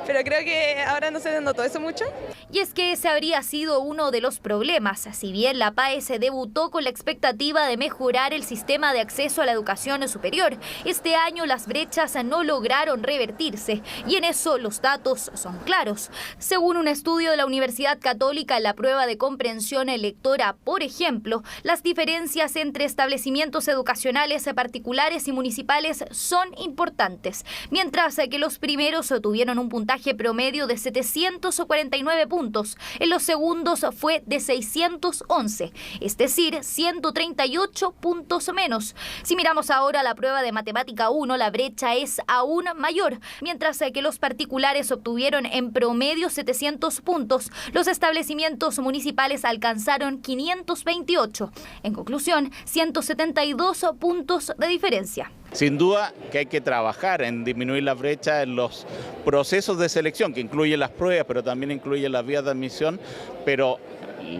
Pero creo que ahora no se notó eso mucho. Y es que ese habría sido uno de los problemas. Si bien la PAES debutó con la expectativa de mejorar el sistema de acceso a la educación superior, este año las brechas no lograron revertirse. Y en eso los datos son claros. Según un estudio de la Universidad Católica en la prueba de comprensión lectora, por ejemplo, las diferencias entre establecimientos educacionales particulares y municipales son importantes. Mientras que los primeros tuvieron un puntaje promedio de 749 puntos. En los segundos fue de 611, es decir, 138 puntos menos. Si miramos ahora la prueba de Matemática 1, la brecha es aún mayor. Mientras que los particulares obtuvieron en promedio 700 puntos, los establecimientos municipales alcanzaron 528. En conclusión, 172 puntos de diferencia. Sin duda que hay que trabajar en disminuir la brecha en los procesos de selección, que incluyen las pruebas, pero también incluyen las vías de admisión, pero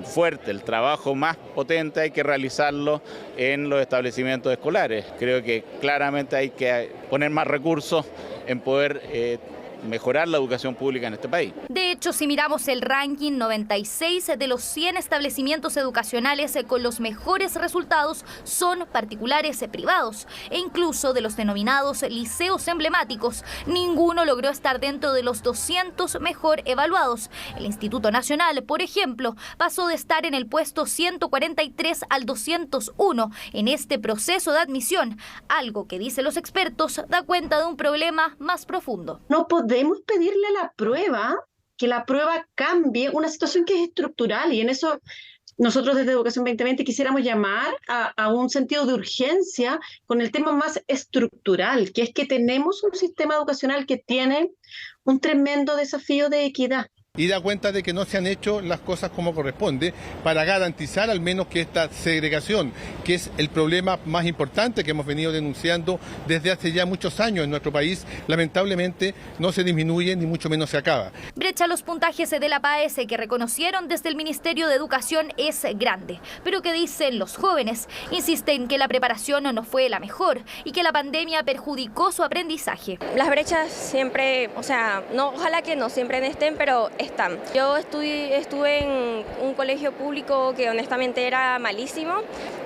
fuerte, el trabajo más potente hay que realizarlo en los establecimientos escolares. Creo que claramente hay que poner más recursos en poder mejorar la educación pública en este país. De hecho, si miramos el ranking, 96 de los 100 establecimientos educacionales con los mejores resultados son particulares privados, e incluso de los denominados liceos emblemáticos, ninguno logró estar dentro de los 200 mejor evaluados. El Instituto Nacional, por ejemplo, pasó de estar en el puesto 143 al 201 en este proceso de admisión, algo que, dicen los expertos, da cuenta de un problema más profundo. No podemos pedirle a la prueba que la prueba cambie una situación que es estructural, y en eso nosotros desde Educación 2020 quisiéramos llamar a un sentido de urgencia con el tema más estructural, que es que tenemos un sistema educacional que tiene un tremendo desafío de equidad. y da cuenta de que no se han hecho las cosas como corresponde para garantizar al menos que esta segregación, que es el problema más importante que hemos venido denunciando desde hace ya muchos años en nuestro país, lamentablemente no se disminuye ni mucho menos se acaba. Brecha los puntajes de la PAES que reconocieron desde el Ministerio de Educación es grande, pero ¿qué dicen los jóvenes? Insisten que la preparación no fue la mejor y que la pandemia perjudicó su aprendizaje. Las brechas siempre, ojalá que no siempre estén, pero están. Yo estuve en un colegio público que honestamente era malísimo,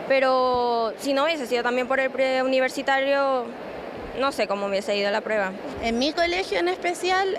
pero si no hubiese sido también por el preuniversitario, no sé cómo hubiese ido la prueba. En mi colegio en especial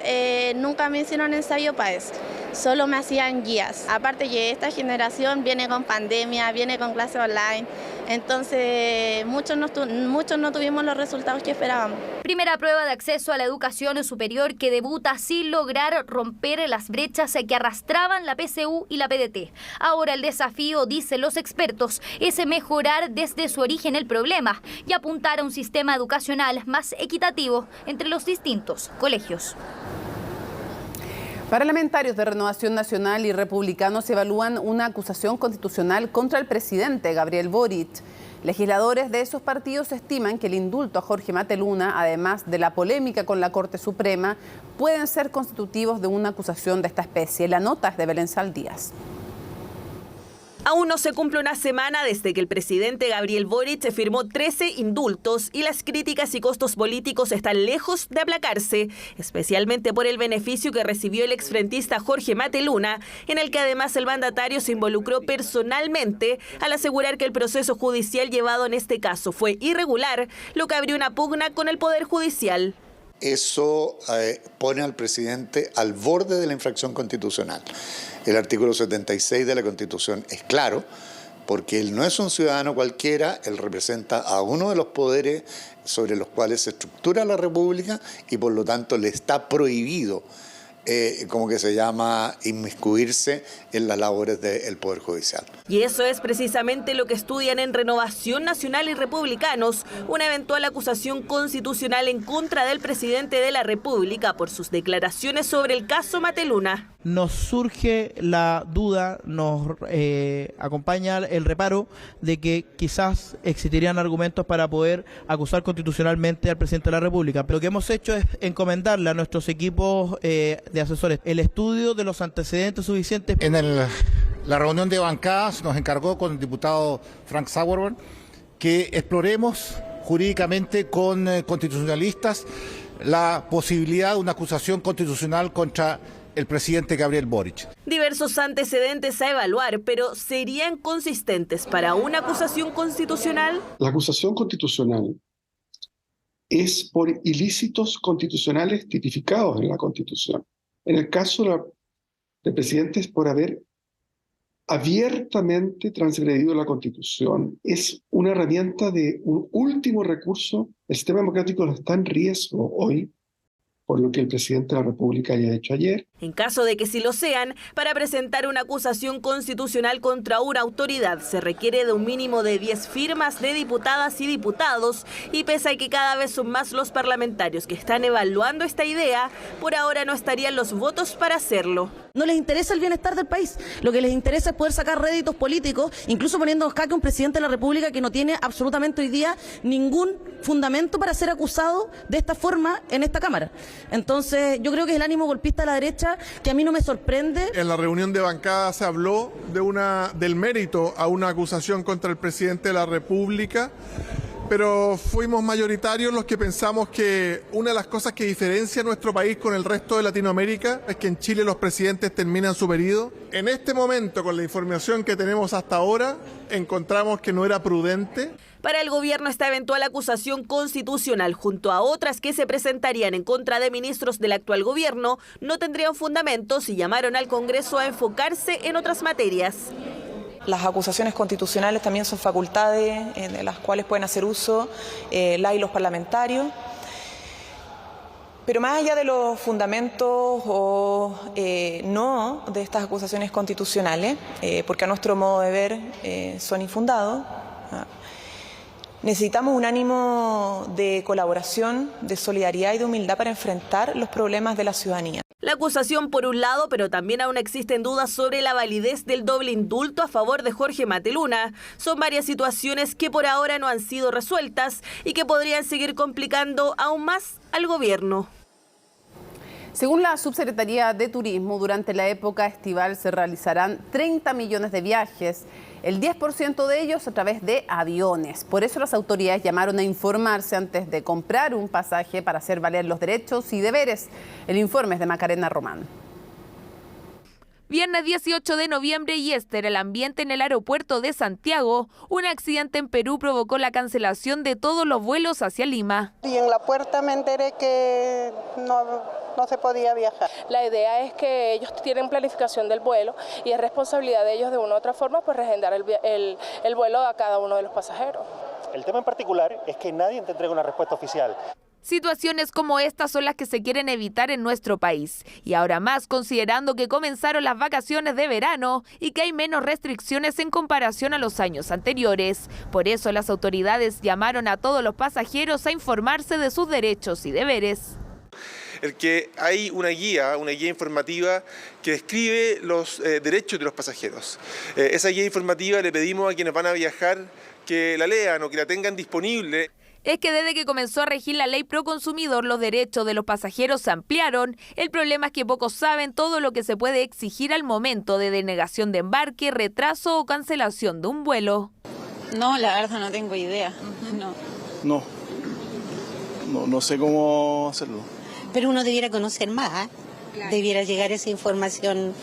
nunca me hicieron ensayo PAES, solo me hacían guías. Aparte que esta generación viene con pandemia, viene con clase online, entonces muchos no tuvimos los resultados que esperábamos. Primera prueba de acceso a la educación superior que debuta sin lograr romper las brechas que arrastraban la PSU y la PDT. Ahora el desafío, dicen los expertos, es mejorar desde su origen el problema y apuntar a un sistema educacional más equitativo entre los distintos colegios. Parlamentarios de Renovación Nacional y republicanos evalúan una acusación constitucional contra el presidente Gabriel Boric. Legisladores de esos partidos estiman que el indulto a Jorge Mateluna, además de la polémica con la Corte Suprema, pueden ser constitutivos de una acusación de esta especie. La nota es de Belén Saldías. Aún no se cumple una semana desde que el presidente Gabriel Boric firmó 13 indultos y las críticas y costos políticos están lejos de aplacarse, especialmente por el beneficio que recibió el exfrentista Jorge Mateluna, en el que además el mandatario se involucró personalmente al asegurar que el proceso judicial llevado en este caso fue irregular, lo que abrió una pugna con el Poder Judicial. Eso pone al presidente al borde de la infracción constitucional. El artículo 76 de la Constitución es claro, porque él no es un ciudadano cualquiera, él representa a uno de los poderes sobre los cuales se estructura la República y por lo tanto le está prohibido, como que se llama, inmiscuirse en las labores del Poder Judicial. Y eso es precisamente lo que estudian en Renovación Nacional y Republicanos, una eventual acusación constitucional en contra del presidente de la República por sus declaraciones sobre el caso Mateluna. Nos surge la duda, nos acompaña el reparo de que quizás existirían argumentos para poder acusar constitucionalmente al presidente de la República. Pero lo que hemos hecho es encomendarle a nuestros equipos de asesores el estudio de los antecedentes suficientes. En la reunión de bancadas nos encargó con el diputado Frank Sauerborn que exploremos jurídicamente con constitucionalistas la posibilidad de una acusación constitucional contra el presidente Gabriel Boric. Diversos antecedentes a evaluar, pero ¿serían consistentes para una acusación constitucional? La acusación constitucional es por ilícitos constitucionales tipificados en la Constitución. En el caso del presidente es por haber abiertamente transgredido la Constitución. Es una herramienta de un último recurso. El sistema democrático no está en riesgo hoy por lo que el presidente de la República haya hecho ayer. En caso de que sí lo sean, para presentar una acusación constitucional contra una autoridad se requiere de un mínimo de 10 firmas de diputadas y diputados, y pese a que cada vez son más los parlamentarios que están evaluando esta idea, por ahora no estarían los votos para hacerlo. No les interesa el bienestar del país, lo que les interesa es poder sacar réditos políticos, incluso poniendo en jaque a un presidente de la República que no tiene absolutamente hoy día ningún fundamento para ser acusado de esta forma en esta Cámara. Entonces yo creo que es el ánimo golpista de la derecha que a mí no me sorprende. En la reunión de bancada se habló del mérito a una acusación contra el presidente de la República, pero fuimos mayoritarios los que pensamos que una de las cosas que diferencia a nuestro país con el resto de Latinoamérica es que en Chile los presidentes terminan su periodo. En este momento, con la información que tenemos hasta ahora, encontramos que no era prudente. Para el gobierno, esta eventual acusación constitucional, junto a otras que se presentarían en contra de ministros del actual gobierno, no tendrían fundamentos y llamaron al Congreso a enfocarse en otras materias. Las acusaciones constitucionales también son facultades de las cuales pueden hacer uso la y los parlamentarios. Pero más allá de los fundamentos o no de estas acusaciones constitucionales, porque a nuestro modo de ver son infundados, necesitamos un ánimo de colaboración, de solidaridad y de humildad para enfrentar los problemas de la ciudadanía. La acusación por un lado, pero también aún existen dudas sobre la validez del doble indulto a favor de Jorge Mateluna. Son varias situaciones que por ahora no han sido resueltas y que podrían seguir complicando aún más al gobierno. Según la Subsecretaría de Turismo, durante la época estival se realizarán 30 millones de viajes, el 10% de ellos a través de aviones. Por eso las autoridades llamaron a informarse antes de comprar un pasaje para hacer valer los derechos y deberes. El informe es de Macarena Román. Viernes 18 de noviembre y este era el ambiente en el aeropuerto de Santiago. Un accidente en Perú provocó la cancelación de todos los vuelos hacia Lima. Y en la puerta me enteré que no se podía viajar. La idea es que ellos tienen planificación del vuelo y es responsabilidad de ellos de una u otra forma pues reagendar el vuelo a cada uno de los pasajeros. El tema en particular es que nadie te entrega una respuesta oficial. Situaciones como estas son las que se quieren evitar en nuestro país. Y ahora más considerando que comenzaron las vacaciones de verano y que hay menos restricciones en comparación a los años anteriores. Por eso las autoridades llamaron a todos los pasajeros a informarse de sus derechos y deberes. El que hay una guía informativa que describe los derechos de los pasajeros. Esa guía informativa le pedimos a quienes van a viajar que la lean o que la tengan disponible. Es que desde que comenzó a regir la ley pro consumidor, los derechos de los pasajeros se ampliaron. El problema es que pocos saben todo lo que se puede exigir al momento de denegación de embarque, retraso o cancelación de un vuelo. No, la verdad no tengo idea. No sé cómo hacerlo. Pero uno debiera conocer más, debiera llegar esa información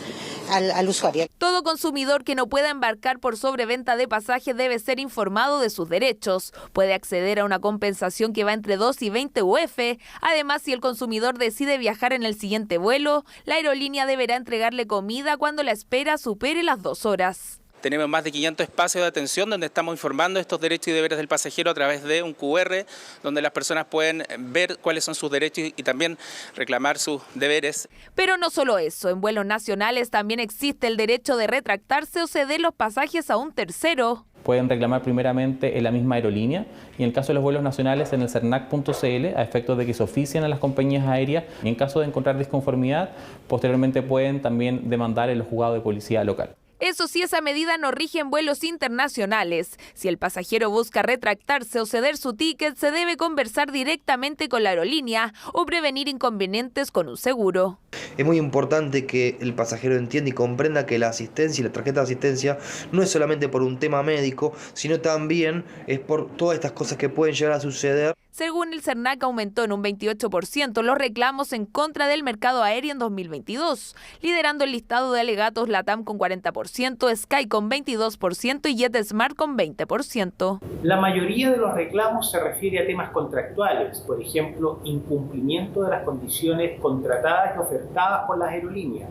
al usuario. Todo consumidor que no pueda embarcar por sobreventa de pasajes debe ser informado de sus derechos. Puede acceder a una compensación que va entre 2 y 20 UF. Además, si el consumidor decide viajar en el siguiente vuelo, la aerolínea deberá entregarle comida cuando la espera supere las 2 horas. Tenemos más de 500 espacios de atención donde estamos informando estos derechos y deberes del pasajero a través de un QR, donde las personas pueden ver cuáles son sus derechos y también reclamar sus deberes. Pero no solo eso, en vuelos nacionales también existe el derecho de retractarse o ceder los pasajes a un tercero. Pueden reclamar primeramente en la misma aerolínea y en el caso de los vuelos nacionales en el cernac.cl a efectos de que se oficien a las compañías aéreas y en caso de encontrar disconformidad, posteriormente pueden también demandar en los juzgados de policía local. Eso sí, esa medida no rige en vuelos internacionales. Si el pasajero busca retractarse o ceder su ticket, se debe conversar directamente con la aerolínea o prevenir inconvenientes con un seguro. Es muy importante que el pasajero entienda y comprenda que la asistencia y la tarjeta de asistencia no es solamente por un tema médico, sino también es por todas estas cosas que pueden llegar a suceder. Según el CERNAC, aumentó en un 28% los reclamos en contra del mercado aéreo en 2022, liderando el listado de alegatos LATAM con 40%, Sky con 22% y JetSmart con 20%. La mayoría de los reclamos se refiere a temas contractuales, por ejemplo, incumplimiento de las condiciones contratadas y ofertadas por las aerolíneas.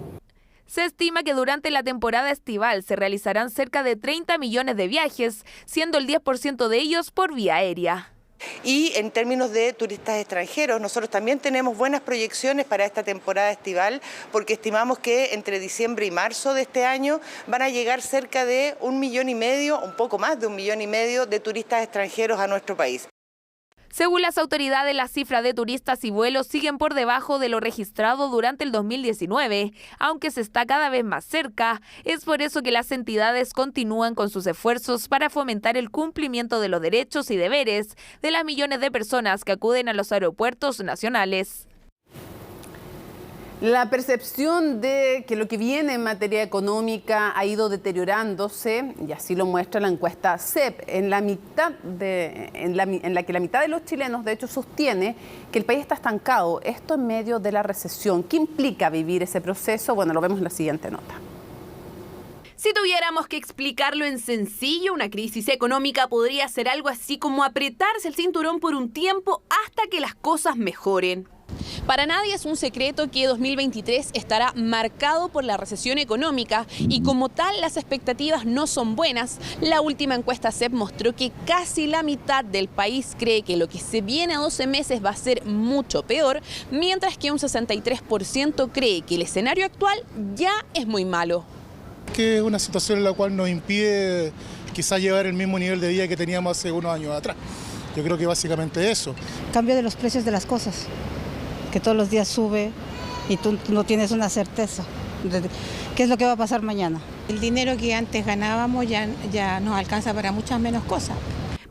Se estima que durante la temporada estival se realizarán cerca de 30 millones de viajes, siendo el 10% de ellos por vía aérea. Y en términos de turistas extranjeros, nosotros también tenemos buenas proyecciones para esta temporada estival, porque estimamos que entre diciembre y marzo de este año van a llegar cerca de 1,5 millones, un poco más de 1,5 millones de turistas extranjeros a nuestro país. Según las autoridades, las cifras de turistas y vuelos siguen por debajo de lo registrado durante el 2019, aunque se está cada vez más cerca. Es por eso que las entidades continúan con sus esfuerzos para fomentar el cumplimiento de los derechos y deberes de las millones de personas que acuden a los aeropuertos nacionales. La percepción de que lo que viene en materia económica ha ido deteriorándose, y así lo muestra la encuesta CEP, en la que la mitad de los chilenos, de hecho, sostiene que el país está estancado. Esto en medio de la recesión. ¿Qué implica vivir ese proceso? Bueno, lo vemos en la siguiente nota. Si tuviéramos que explicarlo en sencillo, una crisis económica podría ser algo así como apretarse el cinturón por un tiempo hasta que las cosas mejoren. Para nadie es un secreto que 2023 estará marcado por la recesión económica y como tal las expectativas no son buenas. La última encuesta CEP mostró que casi la mitad del país cree que lo que se viene a 12 meses va a ser mucho peor, mientras que un 63% cree que el escenario actual ya es muy malo. Que es una situación en la cual nos impide quizás llevar el mismo nivel de vida que teníamos hace unos años atrás. Yo creo que básicamente eso. Cambio de los precios de las cosas, que todos los días sube y tú no tienes una certeza de qué es lo que va a pasar mañana. El dinero que antes ganábamos ya nos alcanza para muchas menos cosas.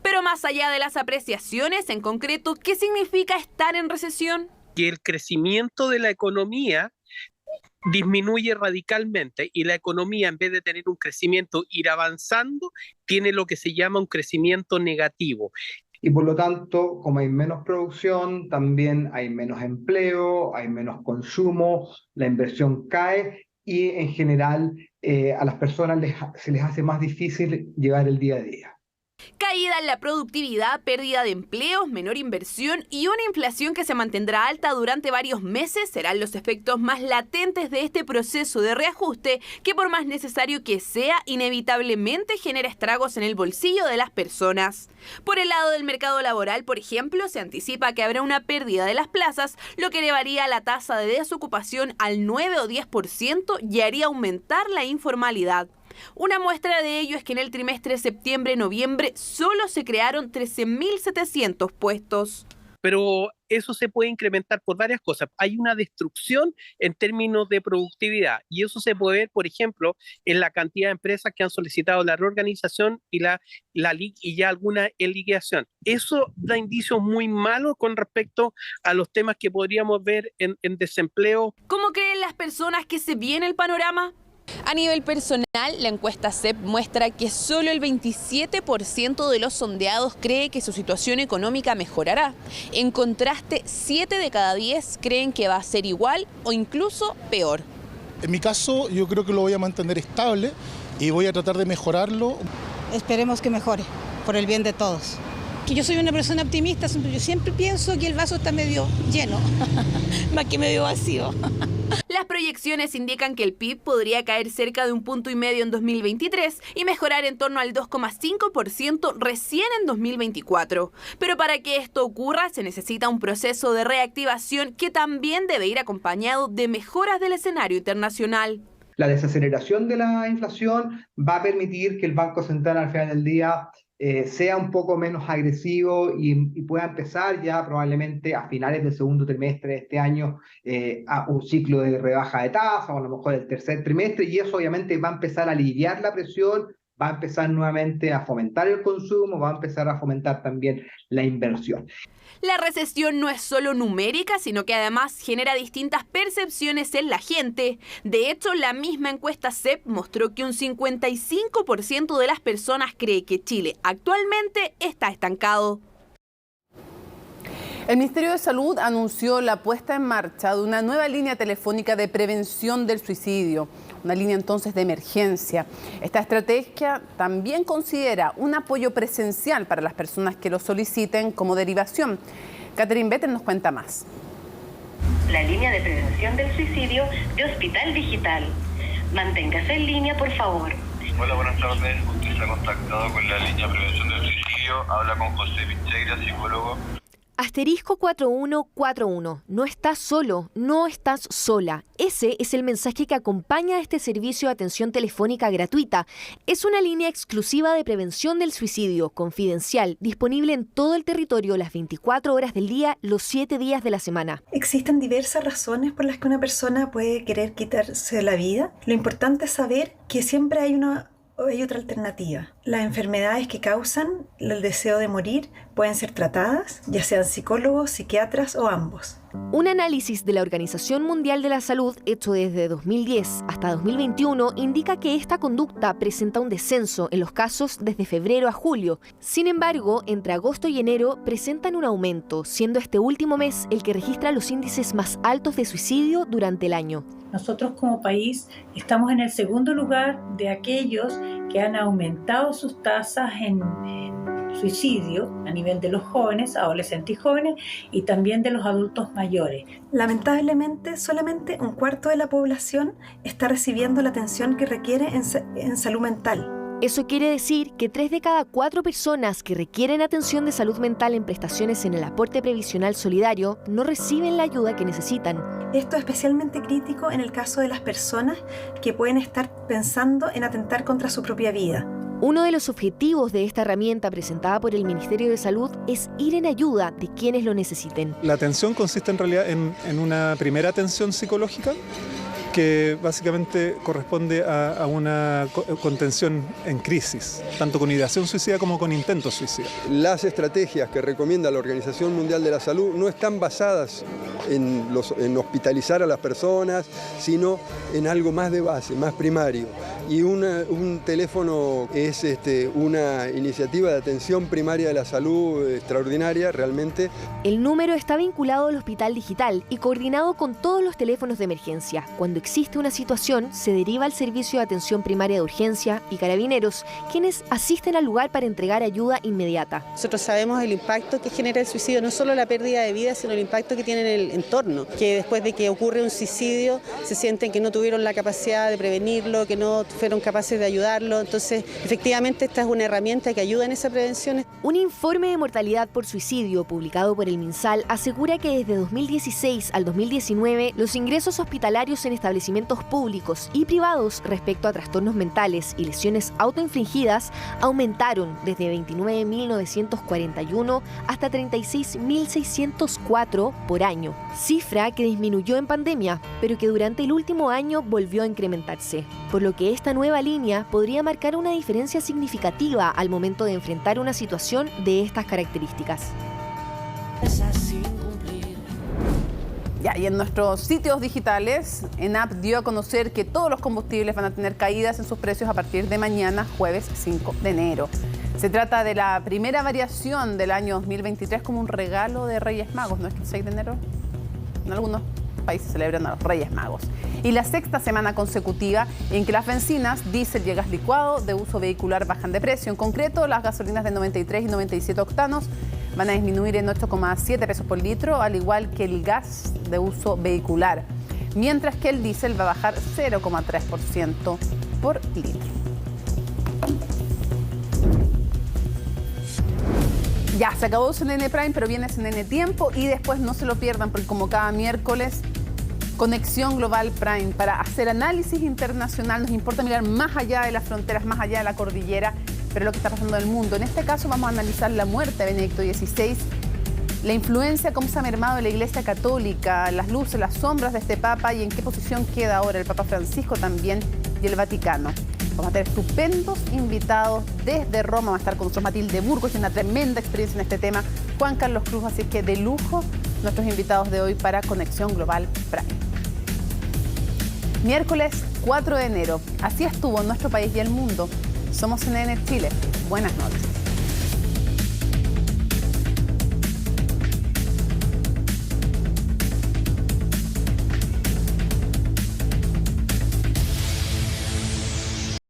Pero más allá de las apreciaciones, en concreto, ¿qué significa estar en recesión? Que el crecimiento de la economía disminuye radicalmente y la economía, en vez de tener un crecimiento, ir avanzando, tiene lo que se llama un crecimiento negativo. Y por lo tanto, como hay menos producción, también hay menos empleo, hay menos consumo, la inversión cae y en general a las personas se les hace más difícil llevar el día a día. Caída en la productividad, pérdida de empleos, menor inversión y una inflación que se mantendrá alta durante varios meses serán los efectos más latentes de este proceso de reajuste que, por más necesario que sea, inevitablemente genera estragos en el bolsillo de las personas. Por el lado del mercado laboral, por ejemplo, se anticipa que habrá una pérdida de las plazas, lo que elevaría la tasa de desocupación al 9 o 10% y haría aumentar la informalidad. Una muestra de ello es que en el trimestre septiembre-noviembre solo se crearon 13.700 puestos. Pero eso se puede incrementar por varias cosas. Hay una destrucción en términos de productividad y eso se puede ver, por ejemplo, en la cantidad de empresas que han solicitado la reorganización y y ya alguna liquidación. Eso da indicios muy malos con respecto a los temas que podríamos ver en desempleo. ¿Cómo creen las personas que se viene el panorama? A nivel personal, la encuesta CEP muestra que solo el 27% de los sondeados cree que su situación económica mejorará. En contraste, 7 de cada 10 creen que va a ser igual o incluso peor. En mi caso, yo creo que lo voy a mantener estable y voy a tratar de mejorarlo. Esperemos que mejore, por el bien de todos. Que yo soy una persona optimista, yo siempre pienso que el vaso está medio lleno, más que medio vacío. Las proyecciones indican que el PIB podría caer cerca de 1,5 puntos en 2023 y mejorar en torno al 2,5% recién en 2024. Pero para que esto ocurra se necesita un proceso de reactivación que también debe ir acompañado de mejoras del escenario internacional. La desaceleración de la inflación va a permitir que el Banco Central al final del día sea un poco menos agresivo y pueda empezar ya probablemente a finales del segundo trimestre de este año a un ciclo de rebaja de tasa o a lo mejor el tercer trimestre, y eso obviamente va a empezar a aliviar la presión, va a empezar nuevamente a fomentar el consumo, va a empezar a fomentar también la inversión. La recesión no es solo numérica, sino que además genera distintas percepciones en la gente. De hecho, la misma encuesta CEP mostró que un 55% de las personas cree que Chile actualmente está estancado. El Ministerio de Salud anunció la puesta en marcha de una nueva línea telefónica de prevención del suicidio, una línea entonces de emergencia. Esta estrategia también considera un apoyo presencial para las personas que lo soliciten como derivación. Catherine Better nos cuenta más. La línea de prevención del suicidio de Hospital Digital. Manténgase en línea, por favor. Hola, buenas tardes. Usted se ha contactado con la línea de prevención del suicidio. Habla con José Picheira, psicólogo. Asterisco 4141. No estás solo, no estás sola. Ese es el mensaje que acompaña a este servicio de atención telefónica gratuita. Es una línea exclusiva de prevención del suicidio, confidencial, disponible en todo el territorio las 24 horas del día, los 7 días de la semana. Existen diversas razones por las que una persona puede querer quitarse la vida. Lo importante es saber que siempre hay otra alternativa. Las enfermedades que causan el deseo de morir pueden ser tratadas, ya sean psicólogos, psiquiatras o ambos. Un análisis de la Organización Mundial de la Salud, hecho desde 2010 hasta 2021, indica que esta conducta presenta un descenso en los casos desde febrero a julio. Sin embargo, entre agosto y enero presentan un aumento, siendo este último mes el que registra los índices más altos de suicidio durante el año. Nosotros como país estamos en el segundo lugar de aquellos que han aumentado sus tasas en suicidio a nivel de los jóvenes, adolescentes y jóvenes, y también de los adultos mayores. Lamentablemente, solamente un cuarto de la población está recibiendo la atención que requiere en salud mental. Eso quiere decir que 3 de cada 4 personas que requieren atención de salud mental en prestaciones en el aporte previsional solidario no reciben la ayuda que necesitan. Esto es especialmente crítico en el caso de las personas que pueden estar pensando en atentar contra su propia vida. Uno de los objetivos de esta herramienta presentada por el Ministerio de Salud es ir en ayuda de quienes lo necesiten. La atención consiste en realidad en una primera atención psicológica que básicamente corresponde a una contención en crisis, tanto con ideación suicida como con intento suicida. Las estrategias que recomienda la Organización Mundial de la Salud no están basadas en hospitalizar a las personas, sino en algo más de base, más primario. Y un teléfono es una iniciativa de atención primaria de la salud extraordinaria, realmente. El número está vinculado al Hospital Digital y coordinado con todos los teléfonos de emergencia. Cuando existe una situación, se deriva al Servicio de Atención Primaria de Urgencia y Carabineros, quienes asisten al lugar para entregar ayuda inmediata. Nosotros sabemos el impacto que genera el suicidio, no solo la pérdida de vida, sino el impacto que tiene en el entorno, que después de que ocurre un suicidio se sienten que no tuvieron la capacidad de prevenirlo, que no fueron capaces de ayudarlo. Entonces, efectivamente, esta es una herramienta que ayuda en esa prevención. Un informe de mortalidad por suicidio publicado por el MinSal asegura que desde 2016 al 2019 los ingresos hospitalarios en establecimientos públicos y privados respecto a trastornos mentales y lesiones autoinfligidas aumentaron desde 29.941 hasta 36.604 por año, cifra que disminuyó en pandemia, pero que durante el último año volvió a incrementarse, por lo que esta nueva línea podría marcar una diferencia significativa al momento de enfrentar una situación de estas características. Ya, y en nuestros sitios digitales, ENAP dio a conocer que todos los combustibles van a tener caídas en sus precios a partir de mañana, jueves 5 de enero. Se trata de la primera variación del año 2023 como un regalo de Reyes Magos, ¿no es que el 6 de enero? En algunos países celebran a los Reyes Magos. Y la sexta semana consecutiva en que las bencinas, diésel y gas licuado de uso vehicular bajan de precio. En concreto, las gasolinas de 93 y 97 octanos van a disminuir en 8,7 pesos por litro, al igual que el gas de uso vehicular, mientras que el diésel va a bajar 0,3% por litro. Ya, se acabó CNN Prime, pero viene CNN Tiempo y después no se lo pierdan porque como cada miércoles, Conexión Global Prime para hacer análisis internacional. Nos importa mirar más allá de las fronteras, más allá de la cordillera, pero lo que está pasando en el mundo. En este caso vamos a analizar la muerte de Benedicto XVI, la influencia, cómo se ha mermado la Iglesia Católica, las luces, las sombras de este Papa y en qué posición queda ahora el Papa Francisco también y el Vaticano. Vamos a tener estupendos invitados desde Roma. Va a estar con nosotros Matilde Burgos, tiene una tremenda experiencia en este tema. Juan Carlos Cruz, así que de lujo nuestros invitados de hoy para Conexión Global Prime. Miércoles 4 de enero. Así estuvo nuestro país y el mundo. Somos CNN Chile. Buenas noches.